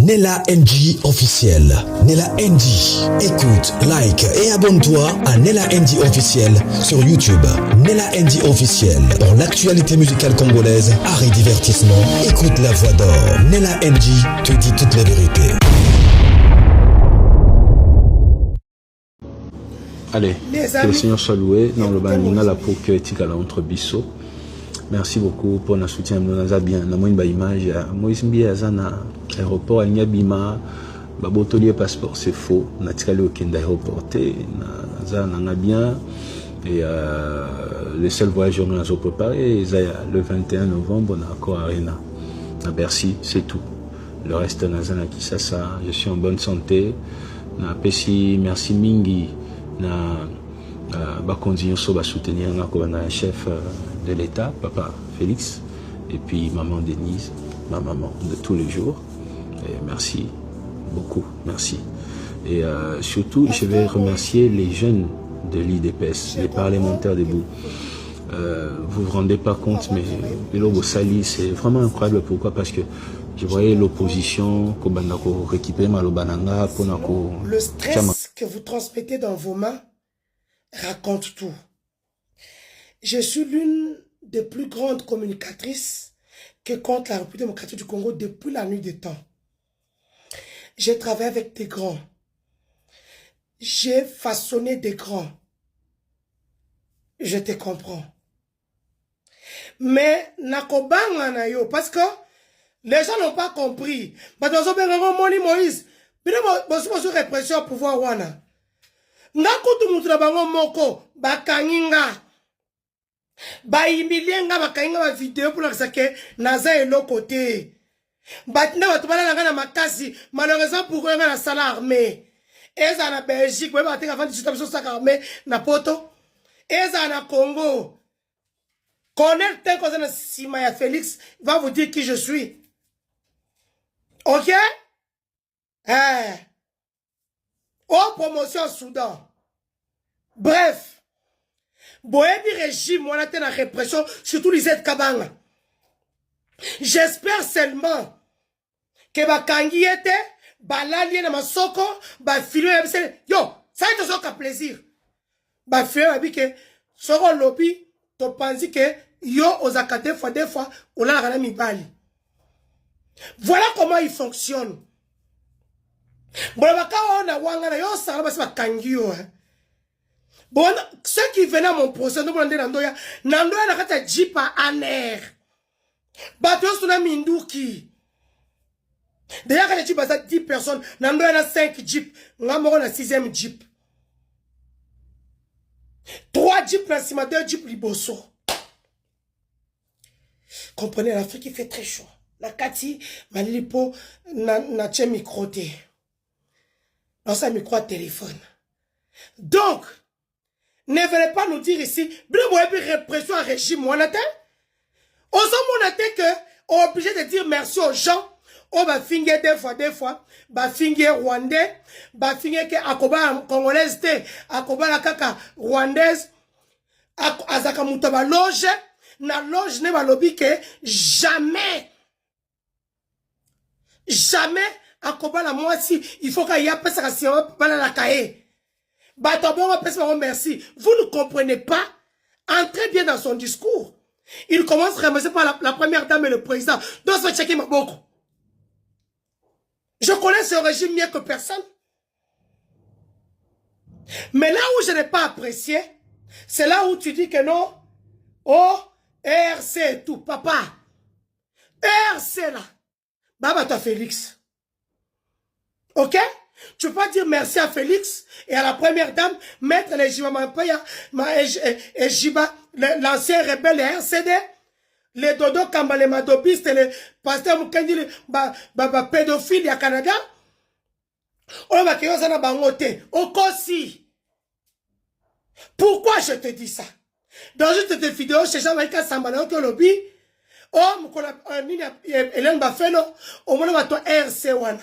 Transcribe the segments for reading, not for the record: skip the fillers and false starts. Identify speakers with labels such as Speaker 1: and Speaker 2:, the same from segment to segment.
Speaker 1: Nella NG officiel. Nella NG. Écoute, like et abonne-toi à Nella NG officiel sur YouTube. Nella NG officiel. Pour l'actualité musicale congolaise, art et divertissement, écoute la voix d'or. Nella NG te dit toute la vérité.
Speaker 2: Allez, que le Seigneur soit loué. Dans le banin, la pour que tu as entre bisso. Merci beaucoup pour notre soutien. Nous avons bien. Nous avons une image. Moïse Mbiazana, aéroport, il y a bima. Babotolier passeport, c'est faux. Nous avons allé au Kenda aéroporté. Nous avons bien. Et le seul voyage que nous avons préparé, le 21 novembre, on a encore Arena. À Bercy, c'est tout. Le reste, nous avons Kisasa. Je suis en bonne santé. Merci Mingi. Va continuer à soutenir un chef de l'État, papa Félix, et puis maman Denise, ma maman de tous les jours. Et merci beaucoup, merci. Et surtout, je vais remercier les jeunes de l'IDPS, les parlementaires debout. Vous ne vous rendez pas compte, mais Elobo Sali, c'est vraiment incroyable. Pourquoi? Parce que je voyais l'opposition,
Speaker 3: le stress que vous transmettez dans vos mains raconte tout. Je suis l'une des plus grandes communicatrices que compte la République démocratique du Congo depuis la nuit des temps. J'ai travaillé avec des grands. J'ai façonné des grands. Je te comprends. Mais nakobanga na yo parce que les gens n'ont pas compris. Moïse, répression au pouvoir wana. Ngakutu mutura bango moko bakanginga. Ba imilienga bakanginga ba vidéo pour la que naza et l'autre côté. Batina batubala na makasi malheureusement pour eux na sala armée. Eza na Belgique, ouais batika avant de chuter sur armée na poto. Eza na Congo. Connaître que na Simaya Félix va vous dire qui je suis. OK? Oh, promotion au Soudan. Bref. Boyebi régime, on a été la répression, surtout les aides Kabanga. J'espère seulement que Bakangi était, Balali na Masoko, Bafilo, yo, ça a été un plaisir. Bafilo a dit que, soro lobby, tu penses que, yo, aux acadés, des fois, on a la bali. Voilà comment il fonctionne. Bon, ceux qui venaient à mon procès, nous avons dit Nandoya, Nandoya n'a pas jeep à aner. Bateau sur la Minduki. D'ailleurs, quand tu as 10 personnes, Nandoya a 5 jeeps. Nous avons un 6e jeep. 3 jeeps, 2 jeeps Liboso. Comprenez, l'Afrique, il fait très chaud. La Kati, Malilipo, na tche microté. Dans sa micro téléphone. Donc, ne venez pas nous dire ici, répression à régime, on attend. On s'en que, on est obligé de dire merci aux gens. On va finir des fois, va finir rwandais, va finir que akoba congolaise, akoba la kaka rwandaise, azaka mutaba loge, na loge ne va lobby que jamais, akoba la moitié, il faut qu'il y ait pas si on va la cahier. Merci. Vous ne comprenez pas? Entrez bien dans son discours. Il commence à remercier par la première dame et le président. Donc, ça va checker ma beaucoup. Je connais ce régime mieux que personne. Mais là où je n'ai pas apprécié, c'est là où tu dis que non. Oh, RC et tout, papa. RC là. Baba toi Félix. Ok? Tu peux pas dire merci à Félix et à la première dame, mettre les Jiba et Jiba, l'ancien rebelle, les RCD, les Dodo Kamba, les Madobistes, les pasteurs Mukendi, les pédophiles à Canada. On va créer ça dans Bangote. Au Kossi. Pourquoi je te dis ça? Dans une de tes vidéos, chez Jean-Maïka Sambana, qui lobby, oh, Hélène Bafelo, au moins, on va toi RC1.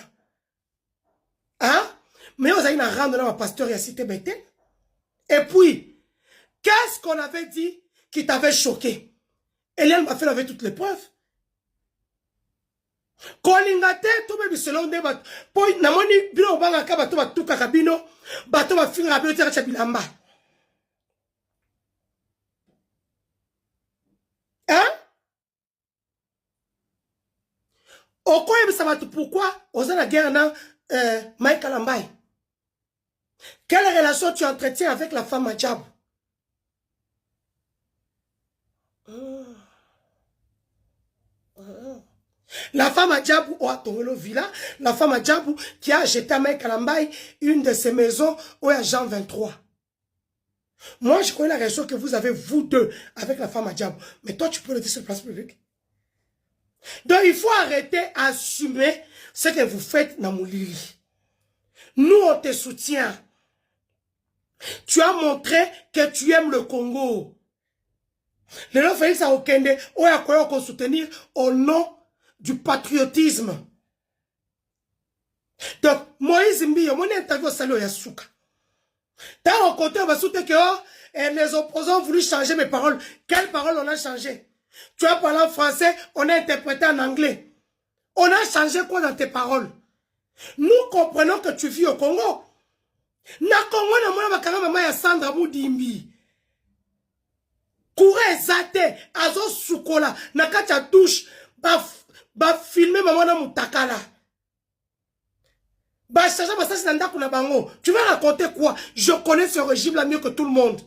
Speaker 3: Hein? Mais on a une rendre dans ma pasteur et à cité Bethel. Et puis, qu'est-ce qu'on avait dit qui t'avait choqué? Hélène Bafelo avait toutes les preuves. kolinga te to be selon de bat po namoni bino banga ka bato batuka kabino bato ba finga bino te cha bilamba hein okoye bisa bato pourquoi oza na guerre na Mike Alambai. Quelle relation tu entretiens avec la femme à Djabou? La femme à Djabou, Tongelo Villa, la femme à Djabou qui a jeté à Mike Alambai une de ses maisons où il y a Jean 23. Moi, je connais la relation que vous avez, vous deux, avec la femme à Djabou. Mais toi, tu peux le dire sur la place publique. Donc, il faut arrêter d'assumer ce que vous faites dans Moulili. Nous, on te soutient. Tu as montré que tu aimes le Congo. Le nom Félix Okende, on a quoi qu'on soutenir au nom du patriotisme. Donc, Moïse Mbiyo, mon interview au Salo Yasuka. T'as rencontré, on va soutenir que les opposants ont voulu changer mes paroles. Quelles paroles on a changé? Tu as parlé en français, on a interprété en anglais. On a changé quoi dans tes paroles? Nous comprenons que tu vis au Congo. Na Congo, na mona bakanga mama ya Sandra Moudimbi. Kouré zate, azo sukola, na kacha douche, ba filmer maman na mutakala. Ba changer ba sasi nanda kuna bango. Tu vas raconter quoi? Je connais ce régime là mieux que tout le monde.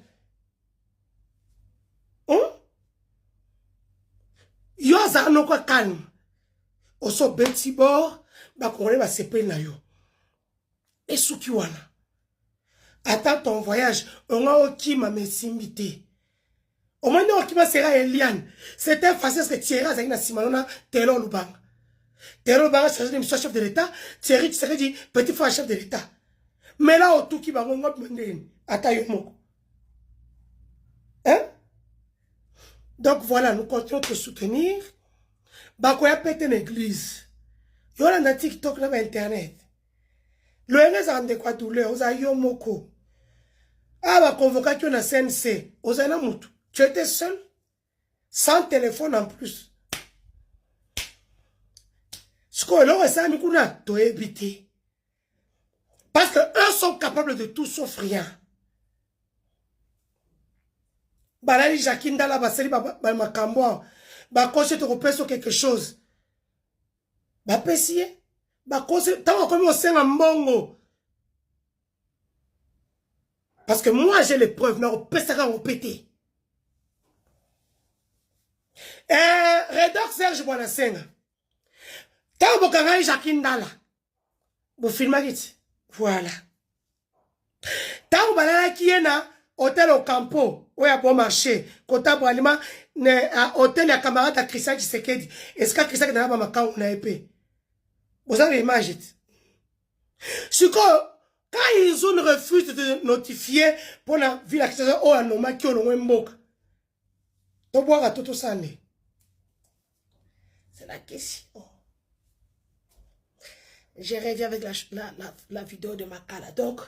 Speaker 3: Hein? Yo azano kwa calme. Oso betibor, ba kongole ba sepe na yo. Et souki wana. Attends ton voyage, on a qui m'a messimbité. Au moins, on qui m'a sera Eliane. C'était facile parce que Thierry a na Simanona, Telo Lubang. Telo Lubang, c'est le chef de l'État. Thierry, tu serais dit, petit frère chef de l'État. Mais là, au tout qui va m'en attends, yo. Hein? Donc voilà, nous continuons de te soutenir. Bakoya pète une église. Yo là, dans TikTok, là, Internet. Le NS a de quoi douleur, osa yo moko. Ah, bah, convocation na CNC, osa na mutu. Tu étais seul, sans téléphone en plus. Ce qu'on leur a mis qu'on a tout évité. Parce que eux sont capables de tout sauf rien. Balali Jakinda la baseli ba makambo, ba conseil te repère sur quelque chose. Ba pesier, ba conseil, tant comme on sait en bongo. Parce que moi j'ai les preuves, mais on peut ça répéter. Redox Serge Bonasenga. Tant que vous Jakinda là, vous filmez. Voilà. Tant que vous allez qui est là, hôtel au Campo, où il y a bon marché, côté pour aliment, hôtel à camarade à Christian Tshisekedi. Est-ce que Christian n'a pas ma camp on a épée? Vous avez l'image. Ce que quand ils ont refusé de notifier pour la ville à Christian, oh anoma qui ont un mot. Tu bois à tout ça. C'est la question. Je reviens avec la vidéo de Makala. Donc,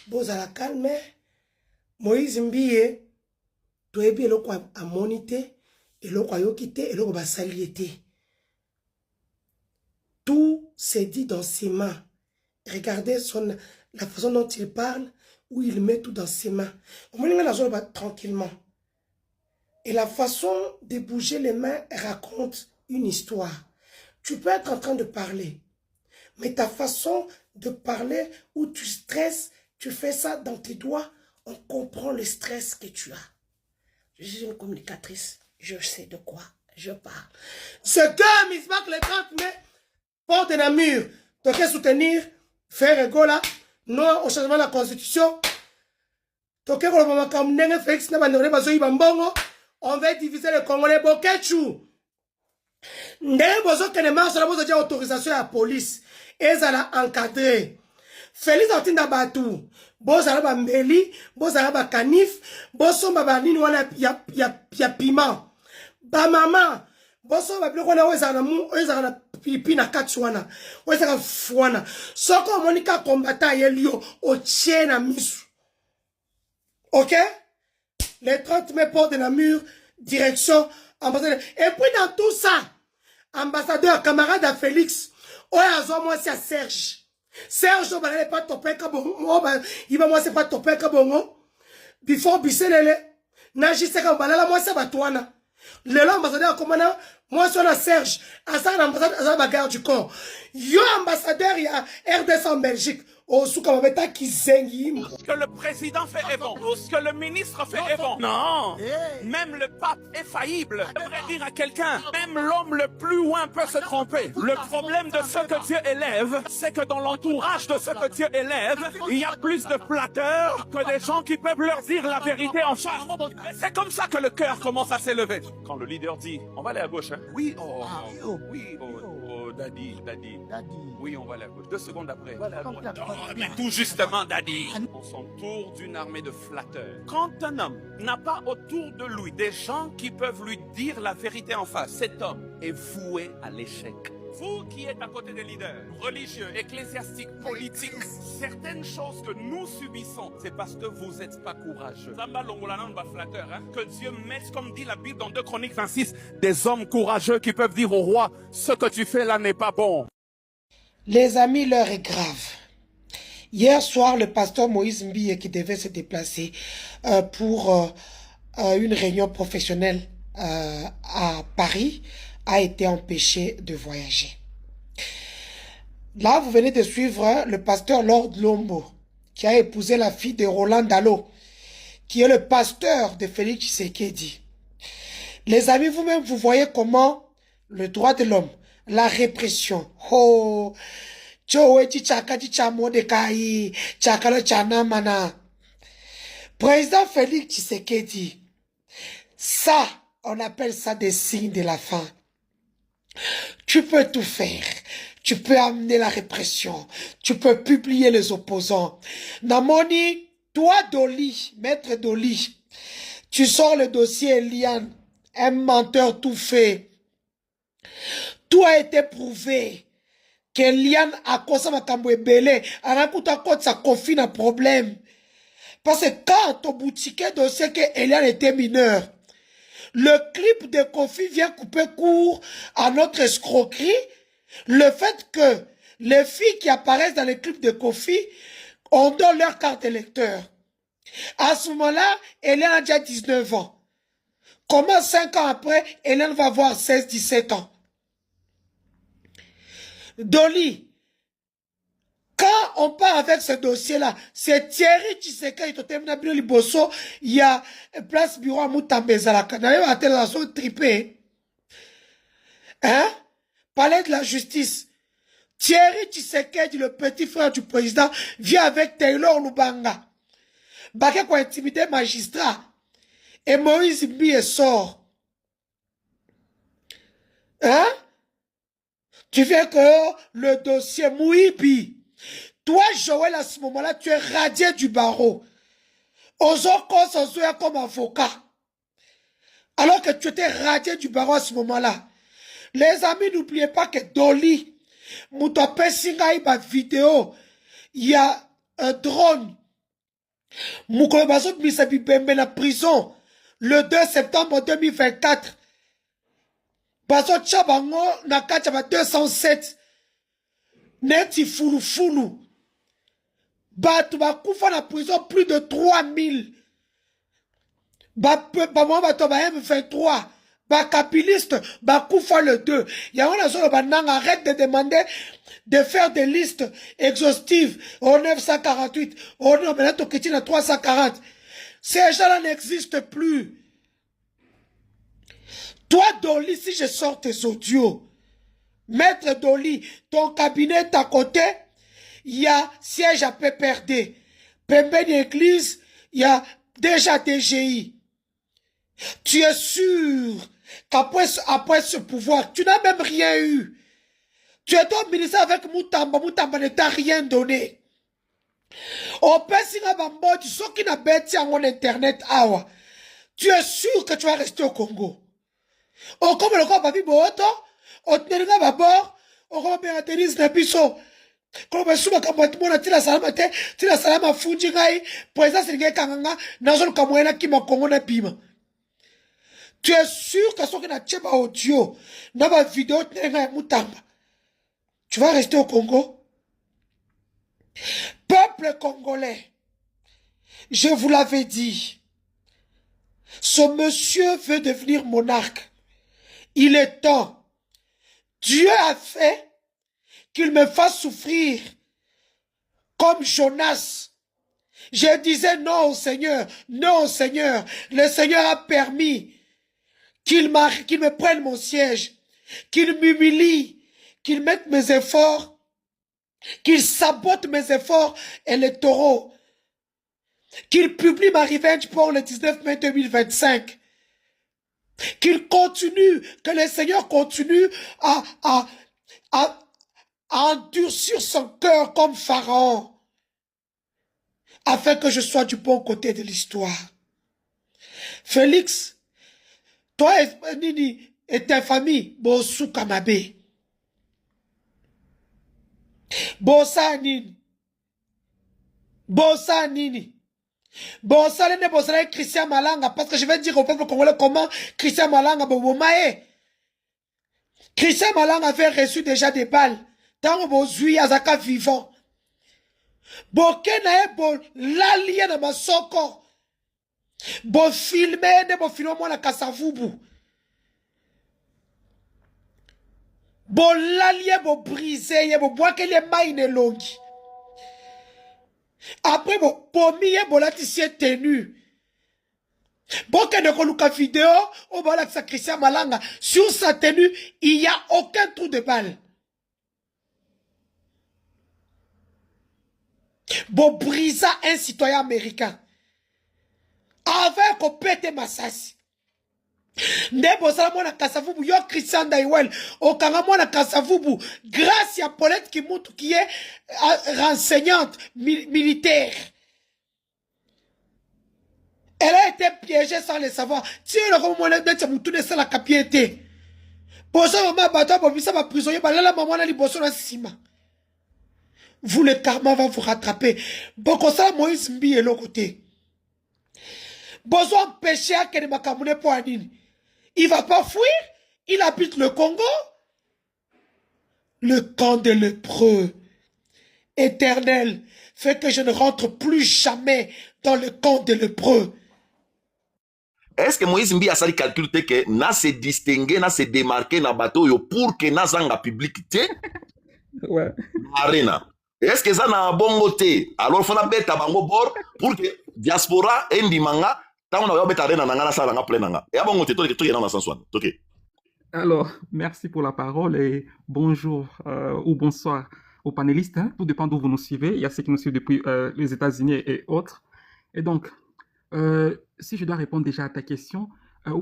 Speaker 3: vous à la calme. Moïse Mbiye, tu es bien le quoi à moniter, et le quoi yokité, et le quoi saliété. Tout s'est dit dans ses mains. Regardez la façon dont il parle, où il met tout dans ses mains. On met la zone tranquillement. Et la façon de bouger les mains raconte une histoire. Tu peux être en train de parler, mais ta façon de parler où tu stresses, tu fais ça dans tes doigts, on comprend le stress que tu as. Je suis une communicatrice, je sais de quoi je parle. Ce que Miss Marc le 30 mai porte un mur, tu peux soutenir, faire rigoler, non au changement de la constitution. Tu peux on va diviser le Congolais Boketchou. Ndé bozo kene marche la bozo dia autorisation à la police. Ezala encadré. Félix Otinda Batou. Bozala ba mbeli, bozala ba kanif, boso ba nini wana ya piment. Ba mama, boso ba biloko na ezala mu, ezala na pipi na katsuana. Ezala fuana. Soko monika combattant yelio o tchena misu. OK? Les 30 mai porte de la mur, direction, ambassadeur. Et puis dans tout ça, ambassadeur, camarade à Félix, moi c'est à Serge. Serge, il va pas topé kabongo, il va moi c'est pas topé kabongo. Before biselele, naji c'est comme balala moi c'est batouana. Le ambassadeur comment moi c'est la Serge, à ça l'ambassadeur à la bagarre du corps. Yo ambassadeur il y a RDC en Belgique. Oh,
Speaker 4: Que le président fait est bon. Tout ce que le ministre fait est bon. Non. Même le pape est faillible. Je devrais dire à quelqu'un, même l'homme le plus loin peut se tromper. Le problème de ce que Dieu élève, c'est que dans l'entourage de ce que Dieu élève, il y a plus de flatteurs que des gens qui peuvent leur dire la vérité en face. C'est comme ça que le cœur commence à s'élever. Quand le leader dit, on va aller à gauche, hein? Oui, oui, daddy. Oui, on va aller à gauche. 2 secondes après, on va aller à droite. Mais tout justement, daddy. On s'entoure d'une armée de flatteurs. Quand un homme n'a pas autour de lui des gens qui peuvent lui dire la vérité en face, cet homme est voué à l'échec. Vous qui êtes à côté des leaders, religieux, ecclésiastiques, politiques, certaines choses que nous subissons, c'est parce que vous n'êtes pas courageux. Que Dieu mette, comme dit la Bible dans 2 Chroniques 26, des hommes courageux qui peuvent dire au roi, ce que tu fais là n'est pas bon.
Speaker 3: Les amis, l'heure est grave. Hier soir, le pasteur Moïse Mbie qui devait se déplacer pour une réunion professionnelle à Paris a été empêché de voyager. Là, vous venez de suivre le pasteur Lord Lombo qui a épousé la fille de Roland Dallot, qui est le pasteur de Félix Tshisekedi. Les amis, vous-même, vous voyez comment le droit de l'homme, la répression, président Félix Tshisekedi, ça, on appelle ça des signes de la fin. Tu peux tout faire. Tu peux amener la répression. Tu peux publier les opposants. Namoni, toi Doli, maître Doli, tu sors le dossier Eliane, un menteur tout fait. Tout a été prouvé. Qu'Eliane a cause ma kambo belé, a raconté à cause sa confine un problème. Parce que quand on boutiquait dossier que Eliane était mineur, le clip de Kofi vient couper court à notre escroquerie. Le fait que les filles qui apparaissent dans les clips de Kofi ont donné leur carte électeur. À ce moment-là, Eliane a déjà 19 ans. Comment 5 ans après, Eliane va avoir 16-17 ans? Dolly, quand on part avec ce dossier-là, c'est Thierry Tshisekedi, il y a place bureau à Moutambezalaka. D'ailleurs, à telle façon tripé. Hein? Palais de la justice. Thierry Tshisekedi, le petit frère du président, vient avec Taylor Lubanga. Baké quoi intimider magistrat. Et Moïse Mbie sort. Hein? Tu fais que le dossier Mouibi. Toi, Joël, à ce moment-là, tu es radié du barreau. Comme avocat. Alors que tu étais radié du barreau à ce moment-là. Les amis, n'oubliez pas que Dolly, Moutopé Singaïba vidéo, il y a un drone. Moukolobazo Misabi Bembe na prison le 2 septembre 2024. Bazo Tchabango na Kachaba 207. Neti Fulu. Batu Bakoufa na prison plus de 3000. Moi Batoba M23. Bakapiliste, Bakoufa le 2. Y'a zone bananga, arrête de demander de faire des listes exhaustives au 948, au 340. Ces gens-là n'existent plus. Toi, Dolly, si je sors tes audios, maître Dolly, ton cabinet est à côté, il y a siège à PPRD. Pembe d'église, il y a déjà DGI. Tu es sûr qu'après ce pouvoir, tu n'as même rien eu. Tu es au ministère avec Moutamba ne t'a rien donné. Au Pessinga Bambodi, ceux qui n'ont pas en internet, tu es sûr que tu vas rester au Congo. Au comme le corps papi boto, au tenir d'abord, au comme bien atterrir na biso. Comme souma kamwatimo na tila salama funji ngai, président Sérgei Kanganga, na zone kamwena ki ma Congo na bima. Tu es sûr que ce que tu as audio, dans ma vidéo, tu vas rester au Congo? Peuple congolais, je vous l'avais dit, ce monsieur veut devenir monarque. Il est temps. Dieu a fait qu'il me fasse souffrir comme Jonas. Je disais non au Seigneur, non au Seigneur. Le Seigneur a permis qu'il me prenne mon siège, qu'il m'humilie, qu'il mette mes efforts, qu'il sabote mes efforts électoraux, qu'il publie ma revenge pour le 19 mai 2025, qu'il continue, que le Seigneur continue à endurcir son cœur comme Pharaon, afin que je sois du bon côté de l'histoire. Félix, toi et ta famille, Bosu Kamabe, Bosa Nini, Bosa Nini, Bosa Nene, Bosa Christian Malanga, parce que je vais dire au peuple congolais comment Christian Malanga Bobomae. Christian Malanga avait reçu déjà des balles dans Bozui Azaka vivant. Bokena bo lalie na masoko. Bo filmer ne bo filmer moi na Kasavubu. Bo lalie bo briser bo boire que les mains longues. Après bo pomier bo latissier tenu. Bon que de koluka vidéo au bala de Christian Malanga sur sa tenue, il n'y a aucun trou de balle. Bon brisa un citoyen américain avec un pété massasi. Nebo salamona Kasavubu yo Christian Daiwel au kangamona Kasavubu grâce à Paulette Kimutu qui est renseignante militaire. Elle a été piégée sans le savoir. Tiens le comment on a dit que tu la capiété. Pour ça maman bateau pour visa ma prisonnier ba la maman na liboso na sima. Vous le karma va vous rattraper. Boko ça Moïse Mbi est l'autre côté. Besoin péché à que makamune pour anine. Il va pas fuir, il habite le Congo. Le camp des lépreux. Éternel, fait que je ne rentre plus jamais dans le camp des lépreux.
Speaker 5: Est-ce que Moïse Mbi a sali calcul que na se distinguer, na se démarquer na bateau yo pour que na zanga publicité?
Speaker 6: Ouais.
Speaker 5: Arena. Est-ce que ça na bongo te? Alors faut na beta bango bord pour que diaspora endi manga ta on a beta arena nanga na sala nga plenanga. Et bongo te to ke na sanswan. OK.
Speaker 6: Alors, merci pour la parole et bonjour ou bonsoir aux panélistes. Hein. Tout dépend d'où vous nous suivez. Il y a ceux qui nous suivent depuis les États-Unis et autres. Et donc, si je dois répondre déjà à ta question,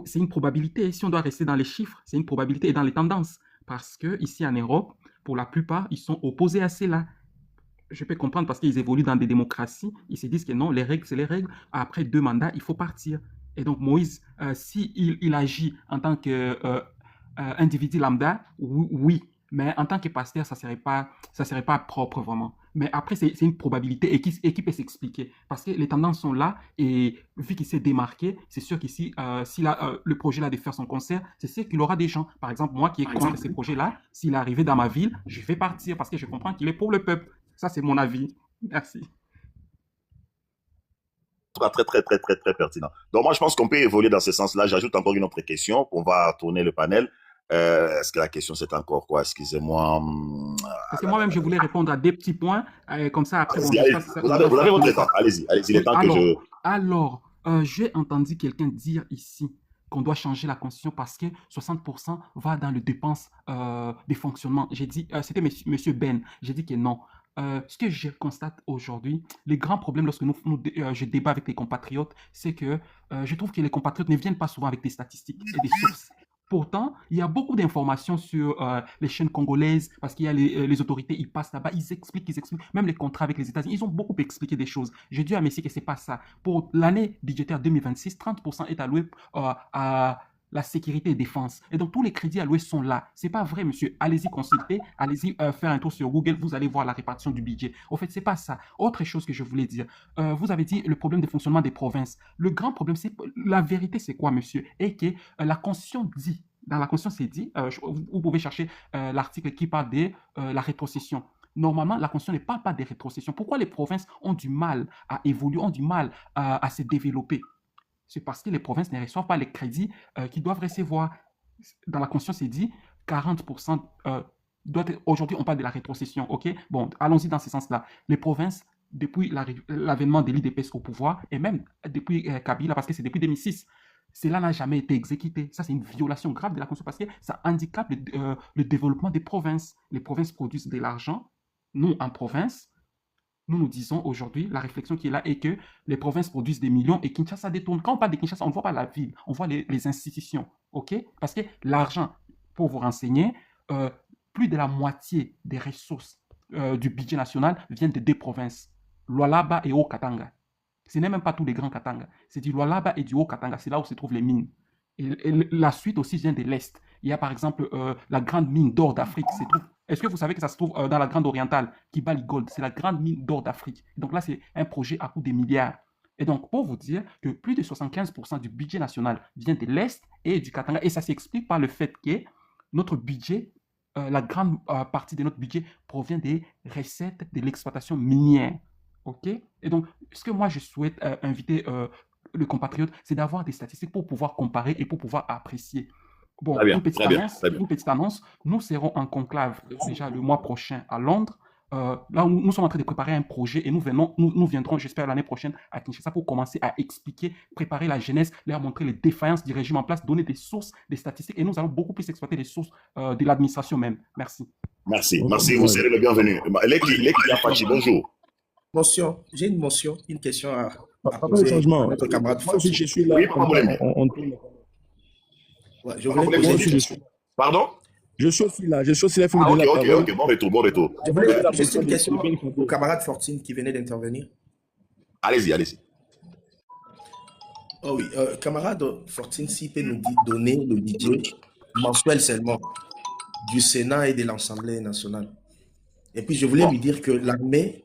Speaker 6: c'est une probabilité. Si on doit rester dans les chiffres, c'est une probabilité et dans les tendances. Parce que ici en Europe, pour la plupart, ils sont opposés à cela. Je peux comprendre parce qu'ils évoluent dans des démocraties. Ils se disent que non, les règles, c'est les règles. Après 2 mandats, il faut partir. Et donc Moïse, il agit en tant qu'individu lambda, oui. Mais en tant que pasteur, ça serait pas propre vraiment. Mais après, c'est une probabilité et qui peut s'expliquer. Parce que les tendances sont là et vu qu'il s'est démarqué, c'est sûr qu'ici, s'il a le projet là de faire son concert, c'est sûr qu'il aura des gens. Par exemple, moi qui ai contre ces projets-là, s'il est arrivé dans ma ville, je vais partir parce que je comprends qu'il est pour le peuple. Ça, c'est mon avis. Merci.
Speaker 5: Très pertinent. Donc moi, je pense qu'on peut évoluer dans ce sens-là. J'ajoute encore une autre question qu'on va tourner le panel. Est-ce que la question c'est encore quoi? Excusez-moi.
Speaker 6: Parce que moi-même je voulais répondre à des petits points comme ça après.
Speaker 5: Vous avez votre temps. Allez-y, le temps que je.
Speaker 6: Alors, j'ai entendu quelqu'un dire ici qu'on doit changer la constitution parce que 60% va dans les dépenses des fonctionnements. J'ai dit, c'était Monsieur Ben. J'ai dit que non. Ce que je constate aujourd'hui, les grands problèmes lorsque je débat avec les compatriotes, c'est que je trouve que les compatriotes ne viennent pas souvent avec des statistiques et des sources. Pourtant, il y a beaucoup d'informations sur les chaînes congolaises, parce qu'il y a les autorités, ils passent là-bas, ils expliquent, même les contrats avec les États-Unis, ils ont beaucoup expliqué des choses. J'ai dit à Messi que ce n'est pas ça. Pour l'année budgétaire 2026, 30% est alloué à la sécurité et défense. Et donc, tous les crédits alloués sont là. C'est pas vrai, monsieur. Allez-y consulter, allez-y faire un tour sur Google, vous allez voir la répartition du budget. Au fait, c'est pas ça. Autre chose que je voulais dire, vous avez dit le problème de fonctionnement des provinces. Le grand problème, c'est la vérité, c'est quoi, monsieur? Et que la Constitution dit, dans la Constitution, c'est dit, vous pouvez chercher l'article qui parle de la rétrocession. Normalement, la Constitution ne parle pas des rétrocessions. Pourquoi les provinces ont du mal à évoluer, ont du mal à se développer? C'est parce que les provinces ne reçoivent pas les crédits qu'ils doivent recevoir. Dans la Constitution, c'est dit 40% doit être... Aujourd'hui, on parle de la rétrocession, ok? Bon, allons-y dans ce sens-là. Les provinces, depuis l'avènement de l'IDPS au pouvoir, et même depuis Kabila, parce que c'est depuis 2006, cela n'a jamais été exécuté. Ça, c'est une violation grave de la Constitution parce que ça handicape le développement des provinces. Les provinces produisent de l'argent. Nous, en province, nous disons aujourd'hui, la réflexion qui est là est que les provinces produisent des millions et Kinshasa détourne. Quand on parle de Kinshasa, on ne voit pas la ville, on voit les institutions, ok? Parce que l'argent, pour vous renseigner, plus de la moitié des ressources du budget national viennent de deux provinces, Lualaba et Haut-Katanga. Ce n'est même pas tous les grands Katanga, c'est du Lualaba et du Haut-Katanga, c'est là où se trouvent les mines. Et la suite aussi vient de l'Est. Il y a par exemple la grande mine d'or d'Afrique. Est-ce que vous savez que ça se trouve dans la grande orientale, Kibali Gold? C'est la grande mine d'or d'Afrique. Donc là, c'est un projet à coût des milliards. Et donc, pour vous dire que plus de 75% du budget national vient de l'Est et du Katanga. Et ça s'explique par le fait que notre budget, la grande partie de notre budget provient des recettes de l'exploitation minière. OK? Et donc, ce que moi, je souhaite inviter le compatriote, c'est d'avoir des statistiques pour pouvoir comparer et pour pouvoir apprécier. Bon, une petite annonce, nous serons en conclave déjà le mois prochain à Londres. Là, nous sommes en train de préparer un projet et nous viendrons, j'espère, l'année prochaine à Kinshasa pour commencer à expliquer, préparer la jeunesse, leur montrer les défaillances du régime en place, donner des sources, des statistiques et nous allons beaucoup plus exploiter les sources de l'administration même. Merci.
Speaker 5: Merci, vous serez le bienvenu. Leki Apache, bonjour.
Speaker 7: Motion, j'ai une motion, une question à poser à notre camarade.
Speaker 5: Je suis là. Oui, pas de problème.
Speaker 7: Ouais, je voulais poser...
Speaker 5: Pardon?
Speaker 8: Je suis aussi là.
Speaker 5: Ok, bon retour.
Speaker 7: Je voulais juste une question au camarade Fortine qui venait d'intervenir.
Speaker 5: Allez-y.
Speaker 7: Oh oui, camarade Fortine, s'il peut nous donner le budget mensuel seulement du Sénat et de l'Assemblée nationale. Et puis je voulais lui dire que l'armée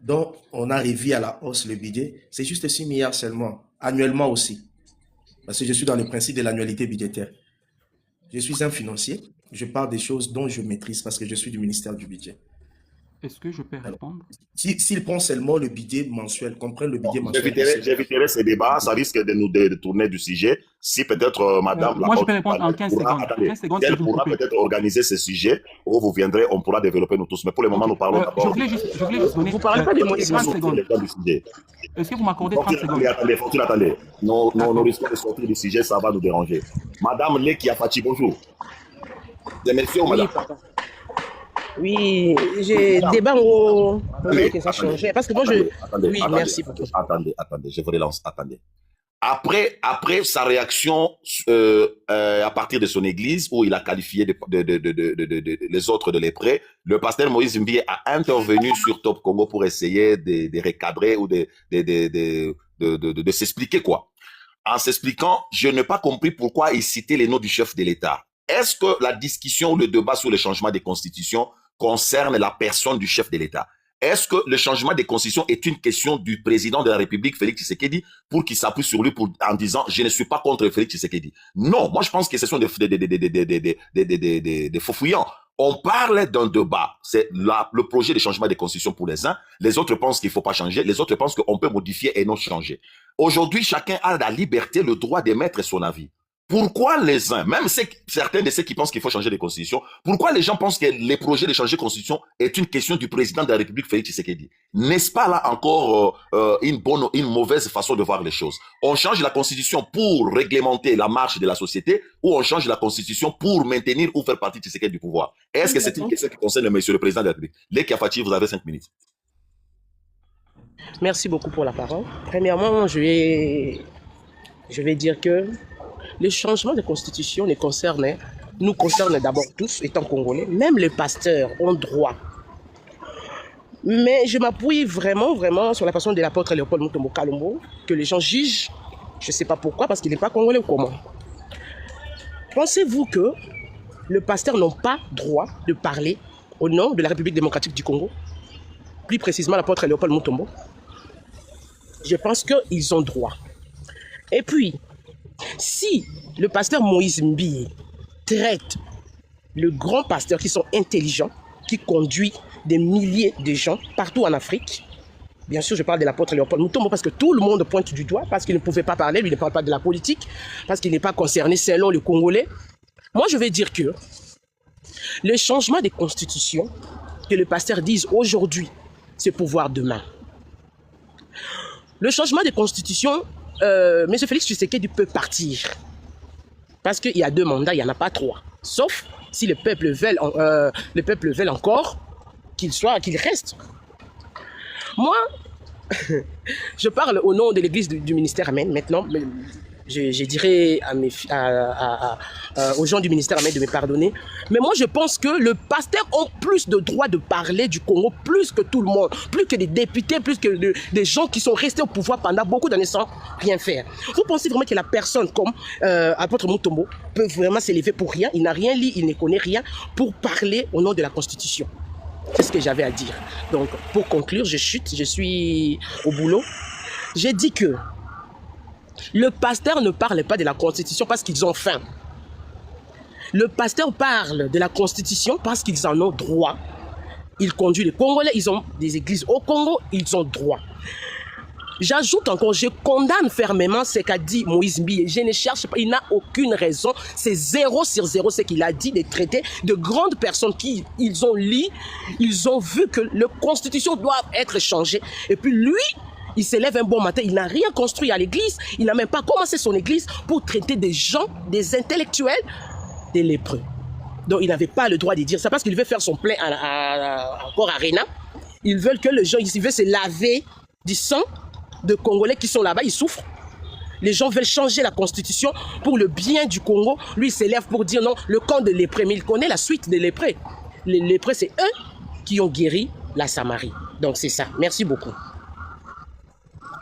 Speaker 7: dont on a revu à la hausse le budget, c'est juste 6 milliards seulement, annuellement aussi. Parce que je suis dans le principe de l'annualité budgétaire. Je suis un financier, je parle des choses dont je maîtrise parce que je suis du ministère du budget.
Speaker 6: Est-ce que je peux répondre?
Speaker 7: S'il prend seulement le budget mensuel, comprennent le budget mensuel.
Speaker 5: J'éviterai ces débats, ça risque de nous détourner du sujet. Si peut-être madame...
Speaker 6: moi, je peux répondre en 15 secondes.
Speaker 5: Elle pourra peut-être organiser ce sujet où vous viendrez, on pourra développer nous tous. Mais pour le moment, nous parlons d'abord...
Speaker 6: Je voulais juste donner...
Speaker 7: Vous ne parlez pas de moi,
Speaker 6: 30 secondes. Est-ce que vous m'accordez 30 secondes?
Speaker 5: Attendez. Nous risquons de sortir du sujet, ça va nous déranger. Madame Leki Apache, bonjour. Des messieurs ou madame?
Speaker 9: Oui, j'ai débat au que ça changeait. Parce que moi,
Speaker 5: Attendez,
Speaker 9: merci beaucoup.
Speaker 5: Attendez, je vous relance. Attendez. Après sa réaction à partir de son église, où il a qualifié les autres de lépreux, le pasteur Moïse Mbie a intervenu sur Top Congo pour essayer de recadrer ou de s'expliquer quoi. En s'expliquant, je n'ai pas compris pourquoi il citait les noms du chef de l'État. Est-ce que la discussion ou le débat sur le changement des constitutions concerne la personne du chef de l'État? Est-ce que le changement des constitutions est une question du président de la République, Félix Tshisekedi, pour qu'il s'appuie sur lui en disant « je ne suis pas contre Félix Tshisekedi ». Non, moi je pense que ce sont des faux fouillants. On parle d'un débat, c'est le projet de changement des constitutions pour les uns, les autres pensent qu'il ne faut pas changer, les autres pensent qu'on peut modifier et non changer. Aujourd'hui, chacun a la liberté, le droit d'émettre son avis. Pourquoi les uns, même certains de ceux qui pensent qu'il faut changer les constitutions, pourquoi les gens pensent que les projets de changer de constitution est une question du président de la République, Félix Tshisekedi? N'est-ce pas là encore une mauvaise façon de voir les choses? On change la constitution pour réglementer la marche de la société ou on change la constitution pour maintenir ou faire partie de Tshisekedi du pouvoir? Est-ce que c'est une question qui concerne monsieur le président de la République? Leki Apache, vous avez 5 minutes.
Speaker 9: Merci beaucoup pour la parole. Premièrement, je vais dire que le changement de constitution nous concerne d'abord tous, étant congolais. Même les pasteurs ont droit. Mais je m'appuie vraiment sur la façon de l'apôtre Léopold Mutombo Kalombo, que les gens jugent. Je ne sais pas pourquoi, parce qu'il n'est pas congolais ou comment. Pensez-vous que le pasteur n'a pas droit de parler au nom de la République démocratique du Congo, plus précisément l'apôtre Léopold Mutombo? Je pense qu'ils ont droit. Et puis, si le pasteur Moïse Mbie traite le grand pasteur qui sont intelligents, qui conduit des milliers de gens partout en Afrique, bien sûr je parle de l'apôtre Léopold Mutombo parce que tout le monde pointe du doigt, parce qu'il ne pouvait pas parler, lui ne parle pas de la politique, parce qu'il n'est pas concerné selon le Congolais. Moi je vais dire que le changement des constitutions, que le pasteur dise aujourd'hui, c'est pouvoir demain. Le changement des constitutions, M. Félix Tshisekedi peut partir. Parce qu'il y a 2 mandats, il n'y en a pas 3. Sauf si le peuple veut encore qu'il reste. Moi, je parle au nom de l'église du ministère Amen maintenant. Je dirais aux gens du ministère Amen de me pardonner. Mais moi, je pense que le pasteur a plus de droit de parler du Congo, plus que tout le monde, plus que des députés, plus que des gens qui sont restés au pouvoir pendant beaucoup d'années sans rien faire. Vous pensez vraiment que la personne comme apôtre Mutombo peut vraiment s'élever pour rien? Il n'a rien lu, il ne connaît rien pour parler au nom de la Constitution. C'est ce que j'avais à dire. Donc, pour conclure, je chute, je suis au boulot. J'ai dit que le pasteur ne parle pas de la Constitution parce qu'ils ont faim. Le pasteur parle de la Constitution parce qu'ils en ont droit. Il conduit les Congolais, ils ont des églises au Congo, ils ont droit. J'ajoute encore, je condamne fermement ce qu'a dit Moïse Mbie. Je ne cherche pas, il n'a aucune raison. C'est 0 sur 0 ce qu'il a dit, des traités de grandes personnes qui ils ont lu, ils ont vu que la Constitution doit être changée. Et puis lui, il s'élève un bon matin, il n'a rien construit à l'église, il n'a même pas commencé son église pour traiter des gens, des intellectuels, des lépreux. Donc il n'avait pas le droit de dire ça parce qu'il veut faire son plein encore à Rena. Ils veulent que les gens ici veulent se laver du sang de Congolais qui sont là-bas, ils souffrent. Les gens veulent changer la constitution pour le bien du Congo. Lui, il s'élève pour dire non, le camp de lépreux. Mais il connaît la suite des lépreux. Les lépreux, c'est eux qui ont guéri la Samarie. Donc c'est ça. Merci beaucoup.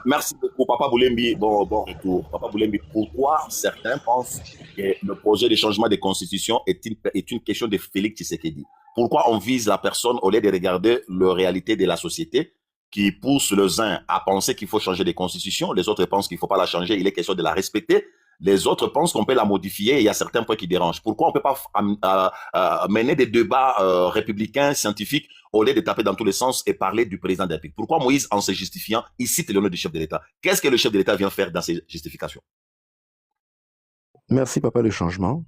Speaker 5: Merci beaucoup, Papa Boulembi. Bon retour. Papa Boulembi, pourquoi certains pensent que le projet de changement de constitution est une question de Félix Tshisekedi? Pourquoi on vise la personne au lieu de regarder la réalité de la société qui pousse les uns à penser qu'il faut changer de constitution, les autres pensent qu'il ne faut pas la changer, il est question de la respecter. Les autres pensent qu'on peut la modifier et il y a certains points qui dérangent. Pourquoi on ne peut pas mener des débats républicains, scientifiques, au lieu de taper dans tous les sens et parler du président de la République? Pourquoi Moïse, en se justifiant, il cite le nom du chef de l'État? Qu'est-ce que le chef de l'État vient faire dans ses justifications?
Speaker 8: Merci, Papa, le changement.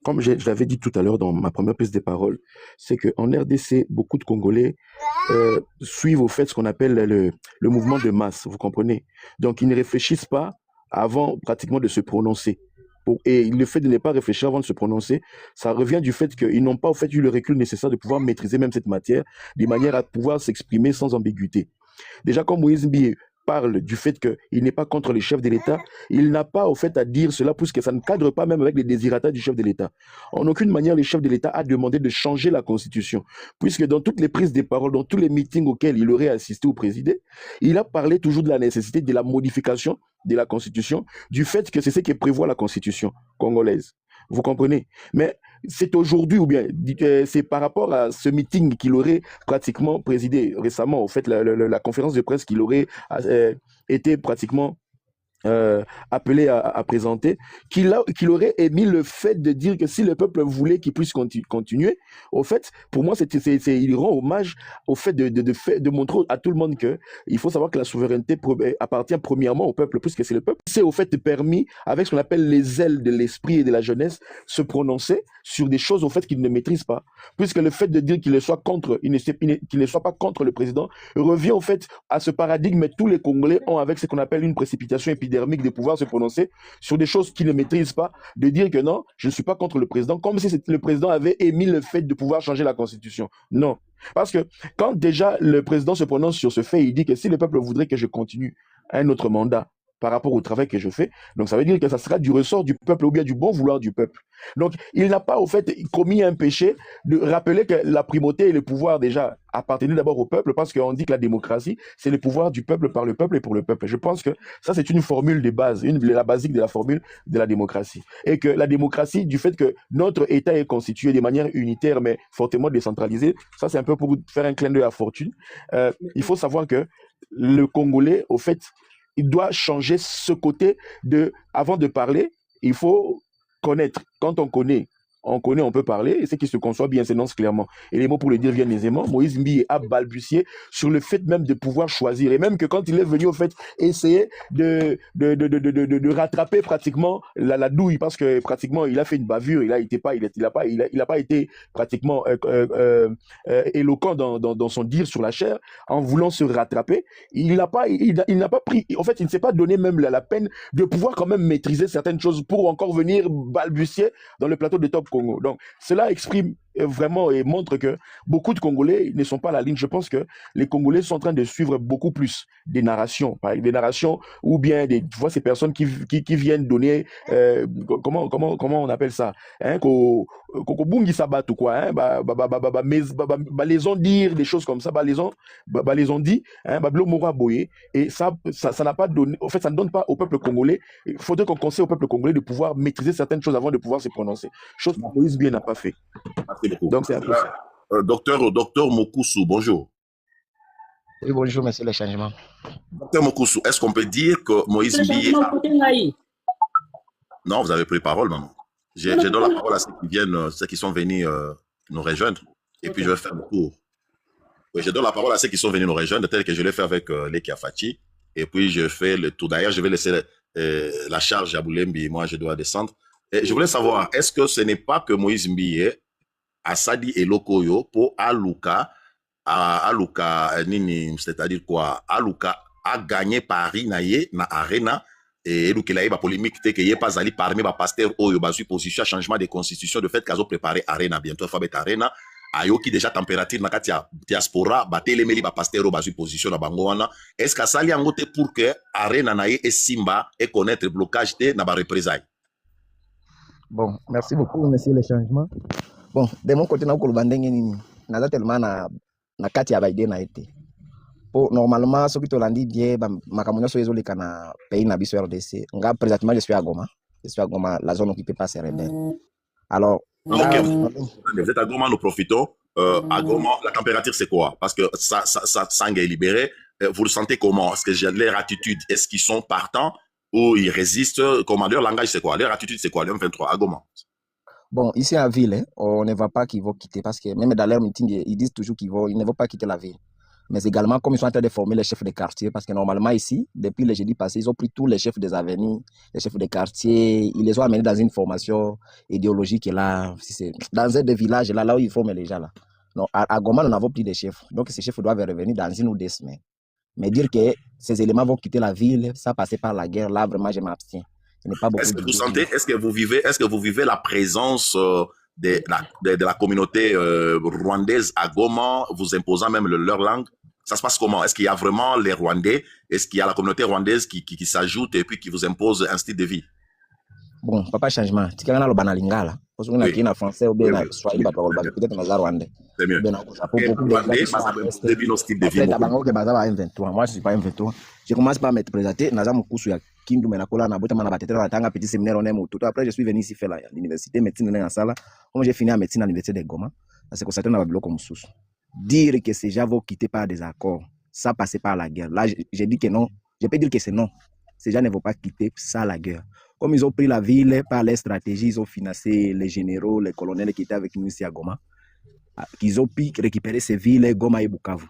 Speaker 8: Comme je l'avais dit tout à l'heure dans ma première prise de parole, c'est qu'en RDC, beaucoup de Congolais suivent au fait ce qu'on appelle le mouvement de masse, vous comprenez? Donc, ils ne réfléchissent pas avant pratiquement de se prononcer. Et le fait de ne pas réfléchir avant de se prononcer, ça revient du fait qu'ils n'ont pas au fait eu le recul nécessaire de pouvoir maîtriser même cette matière, de manière à pouvoir s'exprimer sans ambiguïté. Déjà, comme Moïse Mbie parle du fait qu'il n'est pas contre les chefs de l'État, il n'a pas au fait à dire cela puisque ça ne cadre pas même avec les désirata du chef de l'État. En aucune manière, le chef de l'État a demandé de changer la Constitution, puisque dans toutes les prises de parole, dans tous les meetings auxquels il aurait assisté ou présidé, il a parlé toujours de la nécessité de la modification de la Constitution, du fait que c'est ce que prévoit la Constitution congolaise. Vous comprenez? Mais c'est aujourd'hui, ou bien c'est par rapport à ce meeting qu'il aurait pratiquement présidé récemment, au fait, la conférence de presse qu'il aurait été pratiquement appelé à présenter, qu'il aurait émis le fait de dire que si le peuple voulait qu'il puisse continuer, au fait, pour moi, il rend hommage au fait de montrer à tout le monde que il faut savoir que la souveraineté appartient premièrement au peuple, puisque c'est le peuple. C'est au fait permis, avec ce qu'on appelle les ailes de l'esprit et de la jeunesse, se prononcer sur des choses au fait qu'il ne maîtrise pas, puisque le fait de dire qu'il ne soit pas contre le président revient au fait à ce paradigme que tous les Congolais ont avec ce qu'on appelle une précipitation épidermique de pouvoir se prononcer sur des choses qu'ils ne maîtrisent pas, de dire que non, je ne suis pas contre le président, comme si le président avait émis le fait de pouvoir changer la Constitution. Non. Parce que quand déjà le président se prononce sur ce fait, il dit que si le peuple voudrait que je continue un autre mandat, par rapport au travail que je fais. Donc ça veut dire que ça sera du ressort du peuple ou bien du bon vouloir du peuple. Donc il n'a pas au fait commis un péché de rappeler que la primauté et le pouvoir déjà appartenaient d'abord au peuple, parce qu'on dit que la démocratie, c'est le pouvoir du peuple par le peuple et pour le peuple. Je pense que ça, c'est une formule de base, la basique de la formule de la démocratie. Et que la démocratie, du fait que notre État est constitué de manière unitaire, mais fortement décentralisée, ça, c'est un peu pour faire un clin d'œil à Fortune. Il faut savoir que le Congolais, au fait, il doit changer ce côté de, avant de parler, il faut connaître. Quand on connaît, on peut parler, et ce qui se conçoit bien s'énonce clairement. Et les mots pour le dire viennent aisément. Moïse Mbi a balbutié sur le fait même de pouvoir choisir. Et même que quand il est venu, au fait, essayer de rattraper pratiquement la douille, parce que pratiquement, il a fait une bavure, il a pas été pratiquement éloquent dans son dire sur la chair, en voulant se rattraper. Il n'a pas pris, en fait, il ne s'est pas donné même la peine de pouvoir quand même maîtriser certaines choses pour encore venir balbutier dans le plateau de Top Congo. Donc, cela exprime vraiment et montre que beaucoup de Congolais ne sont pas à la ligne. Je pense que les Congolais sont en train de suivre beaucoup plus des narrations, ou bien tu vois ces personnes qui viennent donner comment on appelle ça, hein, bungi sabat ou quoi, hein, les ont dire des choses comme ça, les ont dit, hein, et ça n'a pas donné, en fait, ça ne donne pas au peuple congolais. Il faudrait qu'on conseille au peuple congolais de pouvoir maîtriser certaines choses avant de pouvoir se prononcer, chose que Moïse bien n'a pas fait. Donc c'est un peu ça.
Speaker 5: Docteur Mokusu, bonjour.
Speaker 10: Oui, bonjour, monsieur le changement.
Speaker 5: Docteur Mokusu, est-ce qu'on peut dire que Moïse Mbi... Non, vous avez pris parole, maman. Je donne la parole à ceux qui sont venus nous rejoindre, et puis je vais faire le tour. Oui, je donne la parole à ceux qui sont venus nous rejoindre, tel que je l'ai fait avec Leki Afati, et puis je fais le tour. D'ailleurs, je vais laisser la charge à Boulembi, moi je dois descendre. Et je voulais savoir, est-ce que ce n'est pas que Moïse Mbi Asadi et Lokoyo pour Aluka nini, c'est-à-dire quoi, Aluka a gagné Paris na arena et Elukela ba polémique te que yé pas ali parmi ba pasteur oyo ba position à changement de constitution de fait qu'azo préparer arena bientôt fa bet arena ayoki déjà température na kati ya diaspora ba telemeli ba pasteur ba position na bango wana est-ce que sali angote pour que arena na ye et Simba et connaître blocage te na ba représailles.
Speaker 10: Bon, merci beaucoup monsieur le changement. Bon, de mon côté, na kolubandenge nini, naza tellement na kati ya baide na été. Po normalement ce qui te landi bien, makamonya so ezoleka na pays na biso RDC. Nga présentement je suis à Goma. Je suis à Goma, la zone occupée par ces rebelles. Alors,
Speaker 5: vous êtes à Goma, nous profitons. À Goma, la température c'est quoi? Parce que ça est libéré. Vous le sentez comment? Est-ce que j'ai leur attitude? Est-ce qu'ils sont partants ou ils résistent? Comment leur langage c'est quoi? Leur attitude c'est quoi? Le M23 à Goma.
Speaker 10: Bon, ici en ville, on ne va pas qu'ils vont quitter parce que même dans leur meeting, ils disent toujours qu'ils ne vont pas quitter la ville. Mais également, comme ils sont en train de former les chefs de quartier, parce que normalement ici, depuis le jeudi passé, ils ont pris tous les chefs des avenues, les chefs de quartier, ils les ont amenés dans une formation idéologique là, dans un des villages là où ils forment les gens là. Non, à Goma, nous n'avons plus de chefs. Donc ces chefs doivent revenir dans 1 ou 2 semaines. Mais dire que ces éléments vont quitter la ville, ça passer par la guerre, là vraiment je m'abstiens.
Speaker 5: Est-ce que vous sentez, est-ce que vous vivez la présence de la communauté rwandaise à Goma, vous imposant même leur langue? Ça se passe comment? Est-ce qu'il y a vraiment les Rwandais? Est-ce qu'il y a la communauté rwandaise qui s'ajoute et puis qui vous impose un style de vie?
Speaker 10: Bon, papa changement. Tu as le banalingala. Parce qu'on a qui en français ou bien en swahili, peut-être dans le rwandais.
Speaker 5: C'est mieux.
Speaker 10: Moi, je suis pas M23. Je commence par me présenter. Nazam Kusu ya Kindu Menakola na Botama na Batetera na Tanga petit séminaire on aime tout. Après, je suis venu ici faire l'université médecine en Sala. Comme j'ai fini en médecine à l'université de Goma, c'est que ça dans Babylone comme sous. Dire que ces gens vont quitter par des accords, ça passait par la guerre. Là, j'ai dit que non. Je peux dire que c'est non. Ces gens ne vont pas quitter ça la guerre. Comme ils ont pris la ville par les stratégies, ils ont financé les généraux, les colonels qui étaient avec nous ici à Goma, qu'ils ont pu récupérer ces villes, Goma et Bukavu.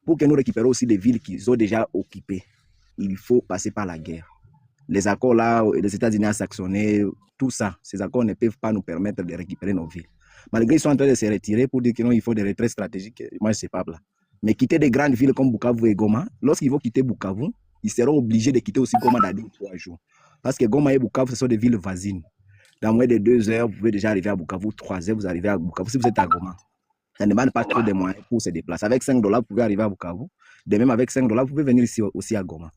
Speaker 10: Pour que nous récupérions aussi des villes qu'ils ont déjà occupées, il faut passer par la guerre. Les accords là, les États-Unis ont sanctionné, tout ça, ces accords ne peuvent pas nous permettre de récupérer nos villes. Malgré qu'ils sont en train de se retirer pour dire qu'il faut des retraits stratégiques, moi je ne sais pas là. Mais quitter des grandes villes comme Bukavu et Goma, lorsqu'ils vont quitter Bukavu, ils seront obligés de quitter aussi Goma dans 2 ou 3 jours. Parce que Goma et Bukavu, ce sont des villes voisines. Dans moins de 2 heures, vous pouvez déjà arriver à Bukavu, 3 heures, vous arrivez à Bukavu. Si vous êtes à Goma, ça ne demande pas trop de moyens pour se déplacer. Avec $5, vous pouvez arriver à Bukavu. De même, avec $5, vous pouvez venir ici aussi à Goma.